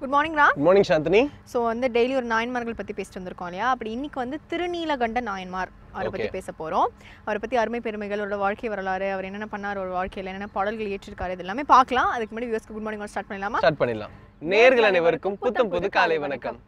Good morning Ram. Good morning Chandini. So வந்து daily ஒரு நாயன்மார்கள் பற்றி பேசிட்டு வந்திருக்கோம் இல்லையா? அப்படி இன்னைக்கு வந்து திருநீலகண்ட நாயன்மார் அவரை பற்றி பேச போகிறோம். அவரை பற்றி அருமை பெருமைகள், அவரோட வாழ்க்கை வரலாறு, அவர் என்னென்ன பண்ணார், ஒரு வாழ்க்கையில் என்னென்ன பாடல்கள் ஏற்றிருக்காரு, இது எல்லாமே பார்க்கலாம். அதுக்கு முன்னாடி வியூவர்ஸ்க்கு குட் மார்னிங் ஸ்டார்ட் பண்ணலாமா? ஸ்டார்ட் பண்ணிடலாம். நேயர்கள் அனைவருக்கும் புத்தம் புது காலை வணக்கம்.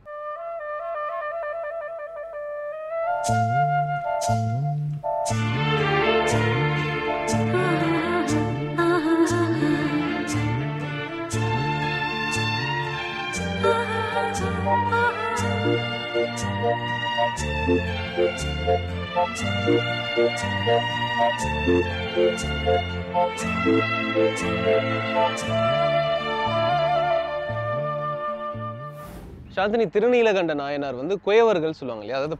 சாந்தினி, திருநீலகண்ட நாயனார் வந்து குயவர்கள் சொல்லுவாங்க இல்லையா, அதாவது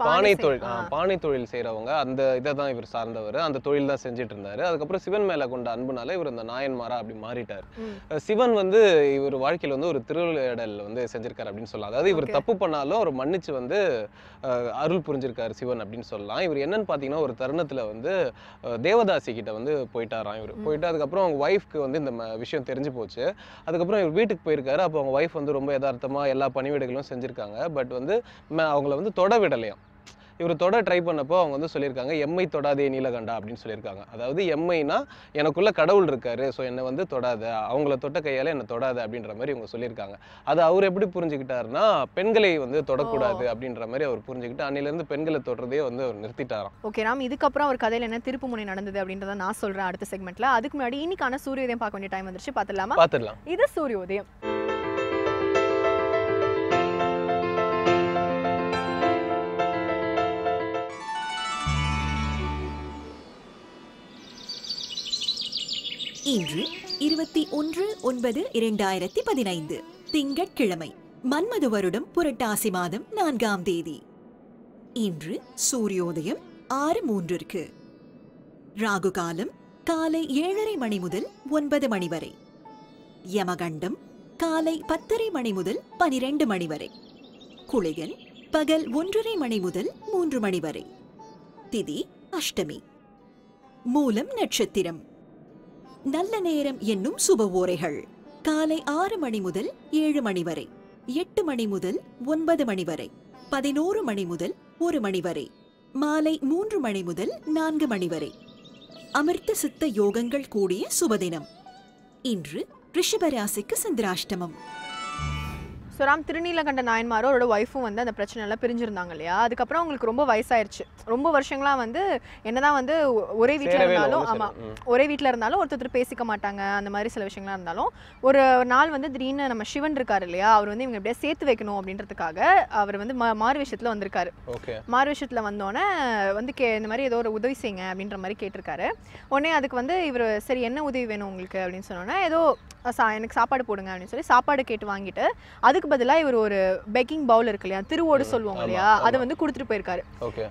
பானை தொழில் செய்யறவங்க. அந்த இதை தான் இவர் சார்ந்தவர், அந்த தொழில் தான் செஞ்சுட்டு இருந்தாரு. அதுக்கப்புறம் சிவன் மேல கொண்ட அன்புனால இவர் இந்த நாயன்மாரா அப்படி மாறிட்டார். சிவன் வந்து இவர் வாழ்க்கையில வந்து ஒரு திருவிளையாடல் வந்து செஞ்சிருக்காரு அப்படின்னு சொல்லலாம். அதாவது இவர் தப்பு பண்ணாலும் அவர் மன்னிச்சு வந்து அருள் புரிஞ்சிருக்காரு சிவன் அப்படின்னு சொல்லலாம். இவர் என்னன்னு பாத்தீங்கன்னா, ஒரு தருணத்துல வந்து தேவதாசி கிட்ட வந்து போயிட்டாராம். இவர் போயிட்டு அதுக்கப்புறம் அவங்க ஒய்ஃப்க்கு வந்து இந்த விஷயம் தெரிஞ்சு போச்சு. அதுக்கப்புறம் இவர் வீட்டுக்கு போயிருக்காரு. அப்போ அவங்க ஒய்ஃப் வந்து ரொம்ப யதார்த்தமா எல்லா பணிவிடைகளும் செஞ்சிருக்காங்க. பட் வந்து அவங்கள வந்து தொட விடலையாம். இவர் தொட ட்ரை பண்ணப்போ அவங்க வந்து சொல்லியிருக்காங்க, எம்மை தொடாதே நீலகண்டா அப்படின்னு சொல்லியிருக்காங்க. அதாவது எம்மைனா எனக்குள்ள கடவுள் இருக்காரு, ஸோ என்னை வந்து தொடாத, அவங்கள தொட்ட கையால என்னை தொடாத அப்படின்ற மாதிரி இவங்க சொல்லியிருக்காங்க. அது அவர் எப்படி புரிஞ்சுக்கிட்டாருன்னா, பெண்களை வந்து தொடக்கூடாது அப்படின்ற மாதிரி அவர் புரிஞ்சுக்கிட்டு அன்னையிலேருந்து பெண்களை தொடுறதே வந்து அவர் நிறுத்திட்டாராம். ஓகே ராம், இதுக்கப்புறம் அவர் கதையில் என்ன திருப்பு முனை நடந்தது அப்படின்றத நான் சொல்றேன் அடுத்த செக்மெண்ட்ல. அதுக்கு முன்னாடி இன்னைக்கான சூரியோதயம் பார்க்க வேண்டிய டைம் வந்துருச்சு. பார்த்துடலாம். இது சூரியோதயம். இன்று 21/9/2015 திங்கட்கிழமை, மன்மத வருடம் புரட்டாசி மாதம் 4ஆம் தேதி. இன்று சூரியோதயம் 6:03. ராகு காலம் காலை 7:30 மணி முதல் 9 மணி வரை. யமகண்டம் காலை 10:30 மணி முதல் 12 மணி வரை. குளிகன் பகல் 1:30 மணி முதல் 3 மணி வரை. திதி அஷ்டமி. மூலம் நட்சத்திரம். நல்ல நேரம் என்னும் சுப ஓரைகள் காலை 6 மணி முதல் 7 மணி வரை, 8 மணி முதல் 9 மணி வரை, 11 மணி முதல் 1 மணி வரை, மாலை 3 மணி முதல் 4 மணி வரை. அமிர்த சித்த யோகங்கள் கூடிய சுபதினம். இன்று ரிஷபராசிக்கு சந்திராஷ்டமம். ஸோ ராம், திருநீலகண்ட நாயன்மாரோ அவரோட ஒய்ஃபும் வந்து அந்த பிரச்சனைலாம் பிரிஞ்சிருந்தாங்க இல்லையா? அதுக்கப்புறம் அவங்களுக்கு ரொம்ப வயசாயிருச்சு. ரொம்ப வருஷங்களாக வந்து என்னதான் வந்து ஒரே வீட்டில் இருந்தாலும், ஒரே வீட்டில் இருந்தாலும் ஒருத்தர் பேசிக்க மாட்டாங்க. அந்த மாதிரி சில விஷயங்கள்லாம் இருந்தாலும் ஒரு நாள் வந்து திடீர்னு நம்ம சிவன் இருக்காரு இல்லையா, அவர் வந்து இவங்க எப்படியா சேர்த்து வைக்கணும் அப்படின்றதுக்காக அவர் வந்து மாறு விஷயத்தில் வந்திருக்காரு. மாறு விஷயத்தில் வந்தோடனே வந்து இந்த மாதிரி ஏதோ ஒரு உதவி செய்யுங்க அப்படின்ற மாதிரி கேட்டிருக்காரு. உடனே அதுக்கு வந்து இவர் சரி என்ன உதவி வேணும் உங்களுக்கு அப்படின்னு சொன்னோன்னே, ஏதோ எனக்கு சாப்பாடு போடுங்க அப்படின்னு சொல்லி சாப்பாடு கேட்டு வாங்கிட்டு அதுக்கு பதிலாக இவர் ஒரு பேக்கிங் பவுல் இருக்கு இல்லையா, திருவோடு சொல்லுவாங்க இல்லையா, அதை வந்து கொடுத்துட்டு போயிருக்காரு.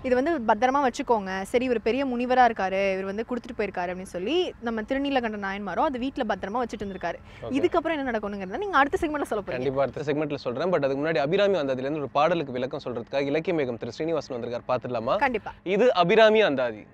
இது வந்து பத்திரமா வச்சுக்கோங்க, சரி இவர் பெரிய முனிவரா இருக்காரு, இவர் வந்து கொடுத்துட்டு போயிருக்காரு அப்படின்னு சொல்லி நம்ம திருநீலகண்ட நாயன்மாரோ அது வீட்டுல பத்திரமா வச்சுட்டு இருந்திருக்காரு. இதுக்கப்புறம் என்ன நடக்கணுங்கிறத நீங்க அடுத்த செக்மெண்ட்ல சொல்ல போறீங்க. கண்டிப்பா அடுத்த செக்மெண்ட்ல சொல்றேன். பட் அதுக்கு முன்னாடி அபிராமி அந்தாதில இருந்து ஒரு பாடலுக்கு விளக்கம் சொல்றதுக்காக இலக்கிய மேகம் திரு ஸ்ரீனிவாசன் வந்திருக்காரு. பார்த்துடலாமா? கண்டிப்பா. இது அபிராமி அந்தாதி.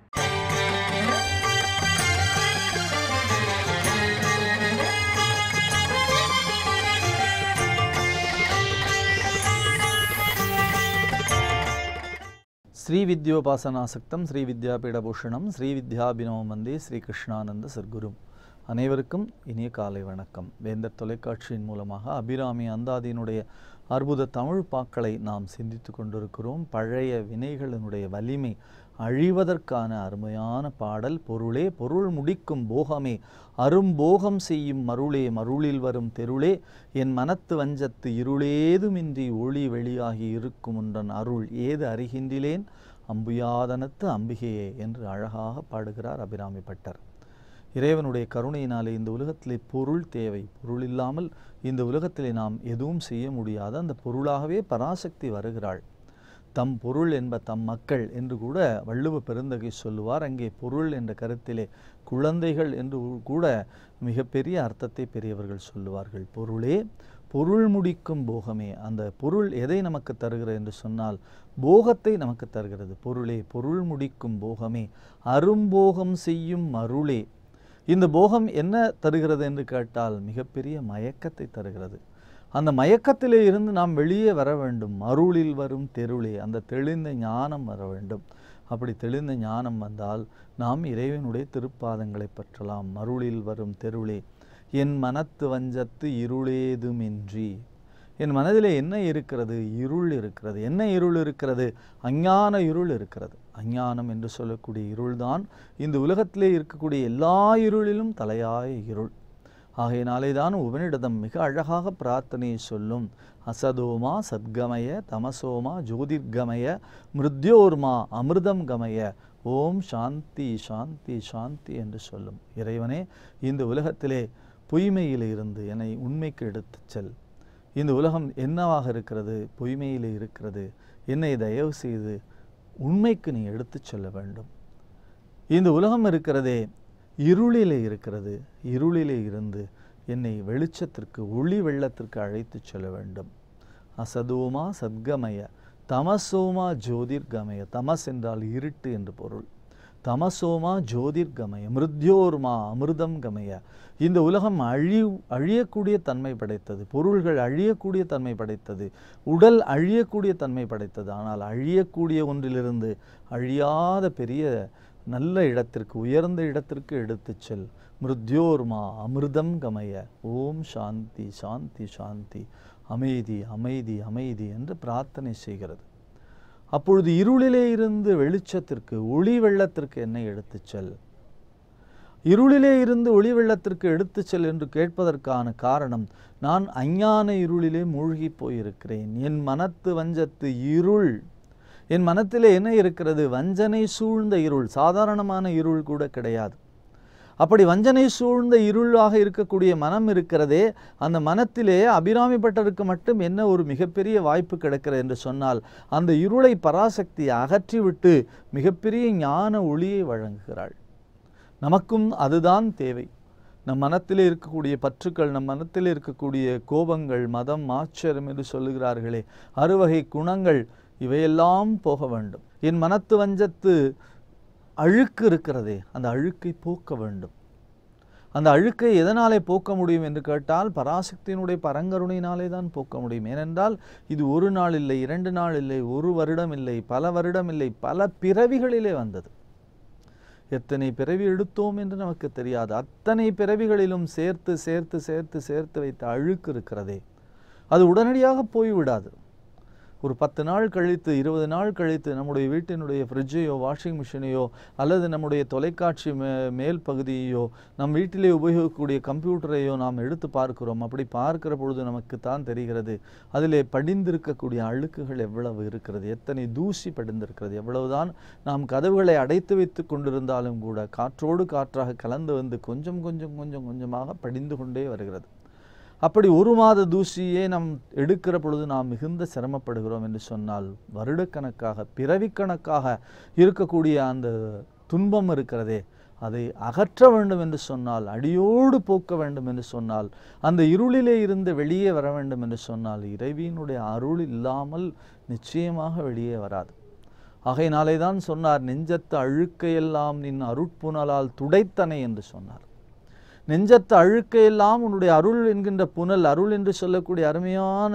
ஸ்ரீ வித்யோபாசனாசக்தம் ஸ்ரீ வித்யாபீடபூஷணம் ஸ்ரீ வித்யாபினவம் வந்தே ஸ்ரீ கிருஷ்ணானந்த சர்க்குரும். அனைவருக்கும் இனிய காலை வணக்கம். வேந்தர் தொலைக்காட்சியின் மூலமாக அபிராமி அந்தாதியினுடைய அற்புத தமிழ் பாக்களை நாம் சிந்தித்து கொண்டிருக்கிறோம். பழைய வினைகளினுடைய வலிமை அழிவதற்கான அருமையான பாடல். பொருளே பொருள் முடிக்கும் போகமே அரும்போகம் செய்யும் மருளே மருளில் வரும் தெருளே என் மனத்து வஞ்சத்து இருளேதுமின்றி ஒளி வெளியாகி இருக்கும் உன்றன் அருள் ஏது அறிகின்றிலேன் அம்புயாதனத்து அம்பிகையே என்று அழகாக பாடுகிறார் அபிராமி பட்டர். இறைவனுடைய கருணையினாலே இந்த உலகத்திலே பொருள் தேவை. பொருள் இல்லாமல் இந்த உலகத்திலே நாம் எதுவும் செய்ய முடியாது. அந்த பொருளாகவே பராசக்தி வருகிறாள். தம் பொருள் என்ப தம் மக்கள் என்று கூட வள்ளுவ பெருந்தகை சொல்லுவார். அங்கே பொருள் என்ற கருத்திலே குழந்தைகள் என்று கூட மிகப்பெரிய அர்த்தத்தை பெரியவர்கள் சொல்லுவார்கள். பொருளே பொருள் முடிக்கும் போகமே. அந்த பொருள் எதை நமக்கு தருகிறது என்று சொன்னால் போகத்தை நமக்கு தருகிறது. பொருளே பொருள் முடிக்கும் போகமே அரும்போகம் செய்யும் அருளே. இந்த போகம் என்ன தருகிறது என்று கேட்டால் மிகப்பெரிய மயக்கத்தை தருகிறது. அந்த மயக்கத்திலே இருந்து நாம் வெளியே வர வேண்டும். அருளில் வரும் தெருளே, அந்த தெளிந்த ஞானம் வர வேண்டும். அப்படி தெளிந்த ஞானம் வந்தால் நாம் இறைவனுடைய திருப்பாதங்களை பற்றலாம். அருளில் வரும் தெருளே, என் மனத்து வஞ்சத்து இருளேதுமின்றி. என் மனதிலே என்ன இருக்கிறது? இருள் இருக்கிறது. என்ன இருள் இருக்கிறது? அஞ்ஞான இருள் இருக்கிறது. அஞ்ஞானம் என்று சொல்லக்கூடிய இருள்தான் இந்த உலகத்திலே இருக்கக்கூடிய எல்லா இருளிலும் தலையாய இருள். ஆகையினாலே தான் உபனிடதம் மிக அழகாக பிரார்த்தனையை சொல்லும். அசதோமா சத்கமய, தமசோமா ஜோதிர்கமய, மிருத்யோர்மா அமிர்தம் கமய, ஓம் சாந்தி சாந்தி சாந்தி என்று சொல்லும். இறைவனே, இந்த உலகத்திலே பொய்மையில் இருந்து என்னை உண்மைக்கு எடுத்துச் செல். இந்த உலகம் என்னவாக இருக்கிறது? பொய்மையில் இருக்கிறது. என்னை தயவு செய்து உண்மைக்கு நீ எடுத்துச் செல்ல வேண்டும். இந்த உலகம் இருக்கிறதே இருளிலே இருக்கிறது. இருளிலே இருந்து என்னை வெளிச்சத்திற்கு, ஒளி வெள்ளத்திற்கு அழைத்து செல்ல வேண்டும். அசதோமா சத்கமய, தமசோமா ஜோதிர்கமய. தமஸ் என்றால் இருட்டு என்று பொருள். தமசோமா ஜோதிர்கமய, மிருத்யோர்மா அமிர்தம் கமய. இந்த உலகம் அழியக்கூடிய தன்மை படைத்தது. பொருள்கள் அழியக்கூடிய தன்மை படைத்தது. உடல் அழியக்கூடிய தன்மை படைத்தது. ஆனால் அழியக்கூடிய ஒன்றிலிருந்து அழியாத பெரிய நல்ல இடத்திற்கு, உயர்ந்த இடத்திற்கு எடுத்துச் செல். மிருத்யோர்மா அமிர்தம் கமய, ஓம் சாந்தி சாந்தி சாந்தி, அமைதி அமைதி அமைதி என்று பிரார்த்தனை செய்கிறது. அப்பொழுது இருளிலே இருந்து வெளிச்சத்திற்கு, ஒளி வெள்ளத்திற்கு என்னை எடுத்துச் செல். இருளிலே இருந்து ஒளி வெள்ளத்திற்கு எடுத்துச் செல் என்று கேட்பதற்கான காரணம், நான் அஞ்ஞான இருளிலே மூழ்கி போயிருக்கிறேன். என் மனத்து வஞ்சத்து இருள். என் மனத்திலே என்ன இருக்கிறது? வஞ்சனை சூழ்ந்த இருள். சாதாரணமான இருள் கூட கிடையாது. அப்படி வஞ்சனை சூழ்ந்த இருளாக இருக்கக்கூடிய மனம் இருக்கிறதே, அந்த மனத்திலே அபிராமி பட்டருக்கு மட்டும் என்ன ஒரு மிகப்பெரிய வாய்ப்பு கிடைக்கிறது என்று சொன்னால், அந்த இருளை பராசக்தி அகற்றிவிட்டு மிகப்பெரிய ஞான ஒளியை வழங்குகிறாள். நமக்கும் அதுதான் தேவை. நம் மனத்திலே இருக்கக்கூடிய பற்றுக்கள், நம் மனத்திலே இருக்கக்கூடிய கோபங்கள், மதம், ஆச்சரியம் என்று சொல்லுகிறார்களே, அறுவகை குணங்கள், இவையெல்லாம் போக வேண்டும். என் மனத்து வஞ்சத்து அழுக்கு இருக்கிறதே, அந்த அழுக்கை போக்க வேண்டும். அந்த அழுக்கை எதனாலே போக்க முடியும் என்று கேட்டால், பராசக்தியினுடைய பரங்கருணையினாலே தான் போக்க முடியும். ஏனென்றால் இது ஒரு நாள் இல்லை, 2 நாள் இல்லை, 1 வருடம் இல்லை, பல வருடம் இல்லை, பல பிறவிகளிலே வந்தது. எத்தனை பிறவி எடுத்தோம் என்று நமக்கு தெரியாது. அத்தனை பிறவிகளிலும் சேர்த்து சேர்த்து சேர்த்து சேர்த்து வைத்த அழுக்கு இருக்கிறதே, அது உடனடியாக போய்விடாது. ஒரு 10 நாள் கழித்து, 20 நாள் கழித்து நம்முடைய வீட்டினுடைய ஃப்ரிட்ஜையோ, வாஷிங் மிஷினையோ, அல்லது நம்முடைய தொலைக்காட்சி மேல் பகுதியையோ, நம் வீட்டிலே உபயோகிக்கக்கூடிய கம்ப்யூட்டரையோ நாம் எடுத்து பார்க்கிறோம். அப்படி பார்க்கிற பொழுது நமக்கு தான் தெரிகிறது, அதிலே படிந்திருக்கக்கூடிய அழுக்குகள் எவ்வளவு இருக்கிறது, எத்தனை தூசி படிந்திருக்கிறது. எவ்வளவுதான் நாம் கதவுகளை அடைத்து வைத்து கொண்டிருந்தாலும் கூட காற்றோடு காற்றாக கலந்து வந்து கொஞ்சம் கொஞ்சம் கொஞ்சம் கொஞ்சமாக படிந்து கொண்டே வருகிறது. அப்படி 1 மாத தூசியே நாம் எடுக்கிற பொழுது நாம் மிகுந்த சிரமப்படுகிறோம் என்று சொன்னால், வருடக்கணக்காக, பிறவிக்கணக்காக இருக்கக்கூடிய அந்த துன்பம் இருக்கிறதே, அதை அகற்ற வேண்டும் என்று சொன்னால், அடியோடு போக்க வேண்டும் என்று சொன்னால், அந்த இருளிலே இருந்து வெளியே வர வேண்டும் என்று சொன்னால், இறைவியினுடைய அருள் இல்லாமல் நிச்சயமாக வெளியே வராது. ஆகையினாலே தான் சொன்னார், நெஞ்சத்து அழுக்கையெல்லாம் நின் அருட்புனலால் துடைத்தனை என்று சொன்னார். நெஞ்சத்து அழுக்கையெல்லாம் உன்னுடைய அருள் என்கின்ற புனல், அருள் என்று சொல்லக்கூடிய அருமையான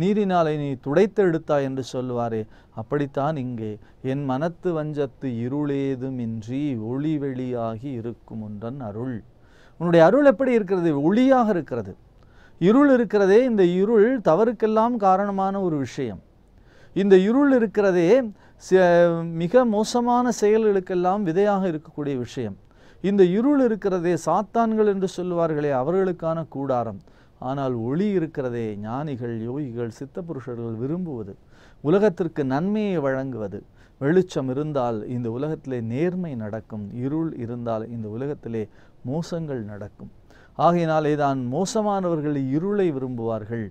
நீரினாலே நீ துடைத்து எடுத்தாய் என்று சொல்லுவாரே, அப்படித்தான் இங்கே என் மனத்து வஞ்சத்து இருளேதுமின்றி ஒளி வெளியாகி இருக்கும் ஒன்றன் அருள். உன்னுடைய அருள் எப்படி இருக்கிறது? ஒளியாக இருக்கிறது. இருள் இருக்கிறதே, இந்த இருள் தவறுக்கெல்லாம் காரணமான ஒரு விஷயம். இந்த இருள் இருக்கிறதே மிக மோசமான செயல்களுக்கெல்லாம் விதையாக இருக்கக்கூடிய விஷயம். இந்த இருள் இருக்கிறதே, சாத்தான்கள் என்று சொல்லுவார்களே, அவர்களுக்கான கூடாரம். ஆனால் ஒளி இருக்கிறதே, ஞானிகள், யோகிகள், சித்த புருஷர்கள் விரும்புவது, உலகத்திற்கு நன்மையை வழங்குவது. வெளிச்சம் இருந்தால் இந்த உலகத்திலே நேர்மை நடக்கும், இருள் இருந்தால் இந்த உலகத்திலே மோசங்கள் நடக்கும். ஆகையினாலே தான் மோசமானவர்கள் இருளை விரும்புவார்கள்,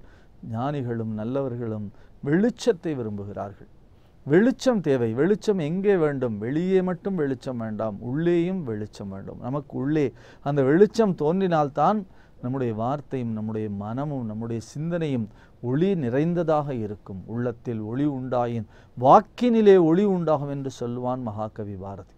ஞானிகளும் நல்லவர்களும் வெளிச்சத்தை விரும்புகிறார்கள். வெளிச்சம் தேவை. வெளிச்சம் எங்கே வேண்டும்? வெளியே மட்டும் வெளிச்சம் வேண்டாம், உள்ளேயும் வெளிச்சம் வேண்டும். நமக்கு உள்ளே அந்த வெளிச்சம் தோன்றினால்தான் நம்முடைய வார்த்தையும், நம்முடைய மனமும், நம்முடைய சிந்தனையும் ஒளி நிறைந்ததாக இருக்கும். உள்ளத்தில் ஒளி உண்டாயின் வாக்கினிலே ஒளி உண்டாகும் என்று சொல்லுவான் மகாகவி பாரதி.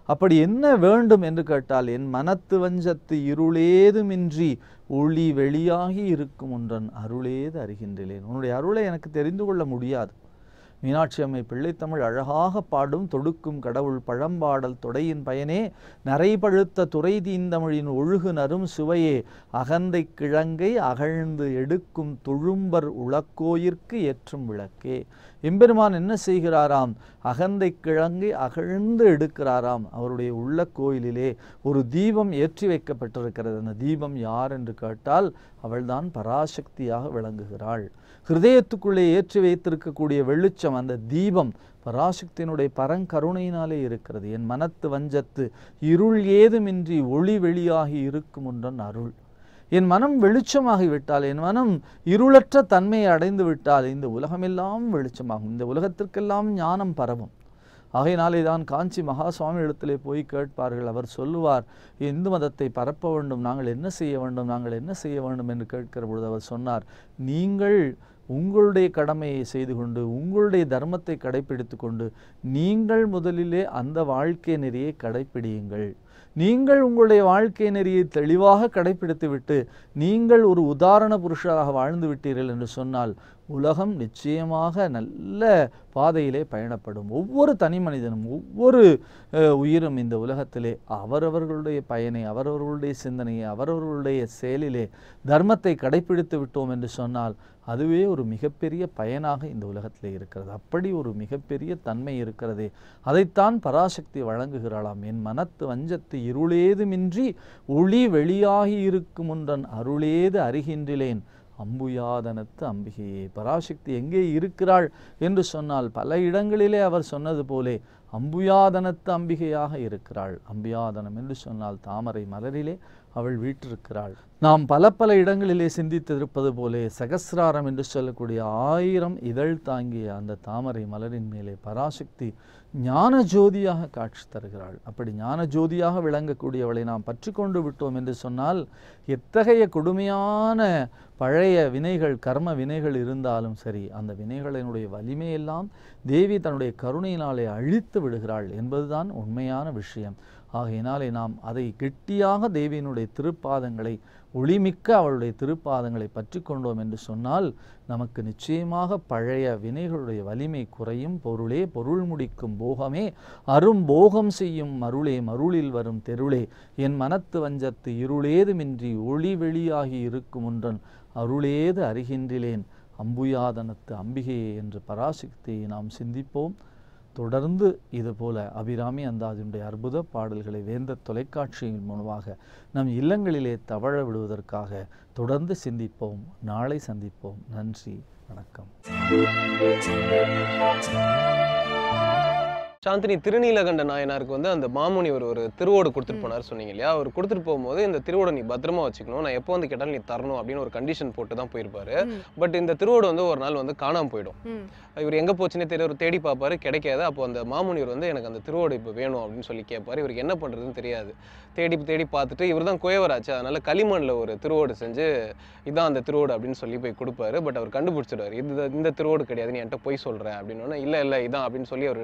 அப்படி என்ன வேண்டும் என்று கேட்டால், என் மனத்து வஞ்சத்து இருளேதுமின்றி ஒளி வெளியாகி இருக்கும் ஒன்றன் அருளேது அறிகின்றேன். உன்னுடைய அருளை எனக்கு தெரிந்து கொள்ள முடியாது. மீனாட்சி அம்மை பிள்ளைத்தமிழ் அழகாக பாடும் தொடுக்கும் கடவுள் பழம்பாடல் தொடையின் பயனே நரைபழுத்த துறை தீந்தமிழின் ஒழுகு நரும் சுவையே அகந்தை கிழங்கை அகழ்ந்து எடுக்கும் தொழும்பர் உளக்கோயிற்கு ஏற்றும் விளக்கே. எம்பெருமான் என்ன செய்கிறாராம்? அகந்தை கிழங்கை அகழ்ந்து எடுக்கிறாராம். அவருடைய உள்ள கோயிலிலே ஒரு தீபம் ஏற்றி வைக்கப்பட்டிருக்கிறது. அந்த தீபம் யார் என்று கேட்டால் அவள்தான் பராசக்தியாக விளங்குகிறாள். ஹிருதயத்துக்குள்ளே ஏற்றி வைத்திருக்கக்கூடிய வெளிச்சம், அந்த தீபம் பராசக்தியினுடைய பரங்கருணையினாலே இருக்கிறது. என் மனத்து வஞ்சத்து இருள் ஏதுமின்றி ஒளி வெளியாகி இருக்கும் ஒன்றன் அருள். என் மனம் வெளிச்சமாகிவிட்டால், என் மனம் இருளற்ற தன்மையை அடைந்து விட்டால் இந்த உலகமெல்லாம் வெளிச்சமாகும், இந்த உலகத்திற்கெல்லாம் ஞானம் பரவும். ஆகையினாலே தான் காஞ்சி மகா சுவாமி இடத்திலே போய் கேட்பார்கள். அவர் சொல்லுவார், இந்து மதத்தை பரப்ப வேண்டும், நாங்கள் என்ன செய்ய வேண்டும், நாங்கள் என்ன செய்ய வேண்டும் என்று கேட்கிற பொழுது அவர் சொன்னார், நீங்கள் உங்களுடைய கடமையை செய்து கொண்டு உங்களுடைய தர்மத்தை கடைப்பிடித்து கொண்டு நீங்கள் முதலிலே அந்த வாழ்க்கை நெறியை கடைப்பிடியுங்கள். நீங்கள் உங்களுடைய வாழ்க்கை நெறியை தெளிவாக கடைப்பிடித்து விட்டு நீங்கள் ஒரு உதாரண புருஷராக வாழ்ந்து விட்டீர்கள் என்று சொன்னால் உலகம் நிச்சயமாக நல்ல பாதையிலே பயணப்படும். ஒவ்வொரு தனி மனிதனும், ஒவ்வொரு உயிரும் இந்த உலகத்திலே அவரவர்களுடைய பயனை, அவரவர்களுடைய சிந்தனையை, அவரவர்களுடைய செயலிலே தர்மத்தை கடைப்பிடித்து விட்டோம் என்று சொன்னால் அதுவே ஒரு மிகப்பெரிய பயனாக இந்த உலகத்திலே இருக்கிறது. அப்படி ஒரு மிகப்பெரிய தன்மை இருக்கிறதே, அதைத்தான் பராசக்தி வழங்குகிறாளாம். என் மனத்து வஞ்சத்து இருளேதுமின்றி ஒளி வெளியாகி இருக்கும் ஒன்றன் அருளேது அறிகின்றேன் அம்புயாதனத்து அம்பிகையே. பராசக்தி எங்கே இருக்கிறாள் என்று சொன்னால் பல இடங்களிலே அவர் சொன்னது போலே அம்புயாதனத்து அம்பிகையாக இருக்கிறாள். அம்பியாதனம் என்று சொன்னால் தாமரை மலரிலே அவள் வீற்றிருக்கிறாள். நாம் பல பல இடங்களிலே சிந்தித்திருப்பது போலே சகசிராரம் என்று சொல்லக்கூடிய 1000 இதழ் தாங்கிய அந்த தாமரை மலரின் மேலே பராசக்தி ஞான ஜோதியாக காட்சி தருகிறாள். அப்படி ஞான ஜோதியாக விளங்கக்கூடியவளை நாம் பற்றி கொண்டு விட்டோம் என்று சொன்னால் எத்தகைய கொடுமையான பழைய வினைகள், கர்ம வினைகள் இருந்தாலும் சரி, அந்த வினைகளினுடைய வலிமையெல்லாம் தேவி தன்னுடைய கருணையினாலே அழித்து விடுகிறாள் என்பதுதான் உண்மையான விஷயம். ஆகையினாலே நாம் அதை கெட்டியாக தேவியினுடைய திருப்பாதங்களை, ஒளிமிக்க அவளுடைய திருப்பாதங்களை பற்றி கொண்டோம் என்று சொன்னால் நமக்கு நிச்சயமாக பழைய வினைகளுடைய வலிமை குறையும். பொருளே பொருள் முடிக்கும் போகமே அரும் போகம் செய்யும் மருளே மருளில் வரும் தெருளே என் மனத்து வஞ்சத்து இருளேதுமின்றி ஒளி வெளியாகி இருக்கும் ஒன்றன் அருளேது அறிகின்றேன் அம்புயாதனத்து அம்பிகையே என்று பராசக்தியை நாம் சிந்திப்போம். தொடர்ந்து இதுபோல அபிராமி அந்தாதியுடைய அற்புத பாடல்களை வேந்தர் தொலைக்காட்சியின் மூலமாக நம் இல்லங்களிலே தவழ விடுவதற்காக தொடர்ந்து சிந்திப்போம். நாளை சந்திப்போம். நன்றி, வணக்கம். சாந்தினி, திருநீலகண்ட நாயனாருக்கு வந்து அந்த மாமுனிவர் ஒரு திருவோடு கொடுத்துட்டு போனார் சொன்னீங்க இல்லையா? அவர் கொடுத்துட்டு போகும்போது இந்த திருவோடு நீ பத்திரமா வச்சுக்கணும், நான் எப்போ வந்து கேட்டாலும் நீ தரணும் அப்படின்னு ஒரு கண்டிஷன் போட்டு தான் போயிருப்பாரு. பட் இந்த திருவோடு வந்து ஒரு நாள் வந்து காணாமல் போயிடும். இவர் எங்கே போச்சுன்னே தெரிய ஒரு தேடி பார்ப்பாரு, கிடைக்காது. அப்போ அந்த மாமுனிவர் வந்து எனக்கு அந்த திருவோடு இப்போ வேணும் அப்படின்னு சொல்லி கேட்பாரு. இவருக்கு என்ன பண்ணுறதுன்னு தெரியாது. தேடி தேடி பார்த்துட்டு இவர் தான் குயவராச்சு, அதனால களிமண்ணில் ஒரு திருவோடு செஞ்சு இதான் அந்த திருவோடு அப்படின்னு சொல்லி போய் கொடுப்பாரு. பட் அவர் கண்டுபிடிச்சிடுவார், இந்த திருவோடு கிடையாது, நீ என்கிட்ட போய் சொல்கிறேன் அப்படின்னா இல்லை இல்லை இதான் அப்படின்னு சொல்லி அவர்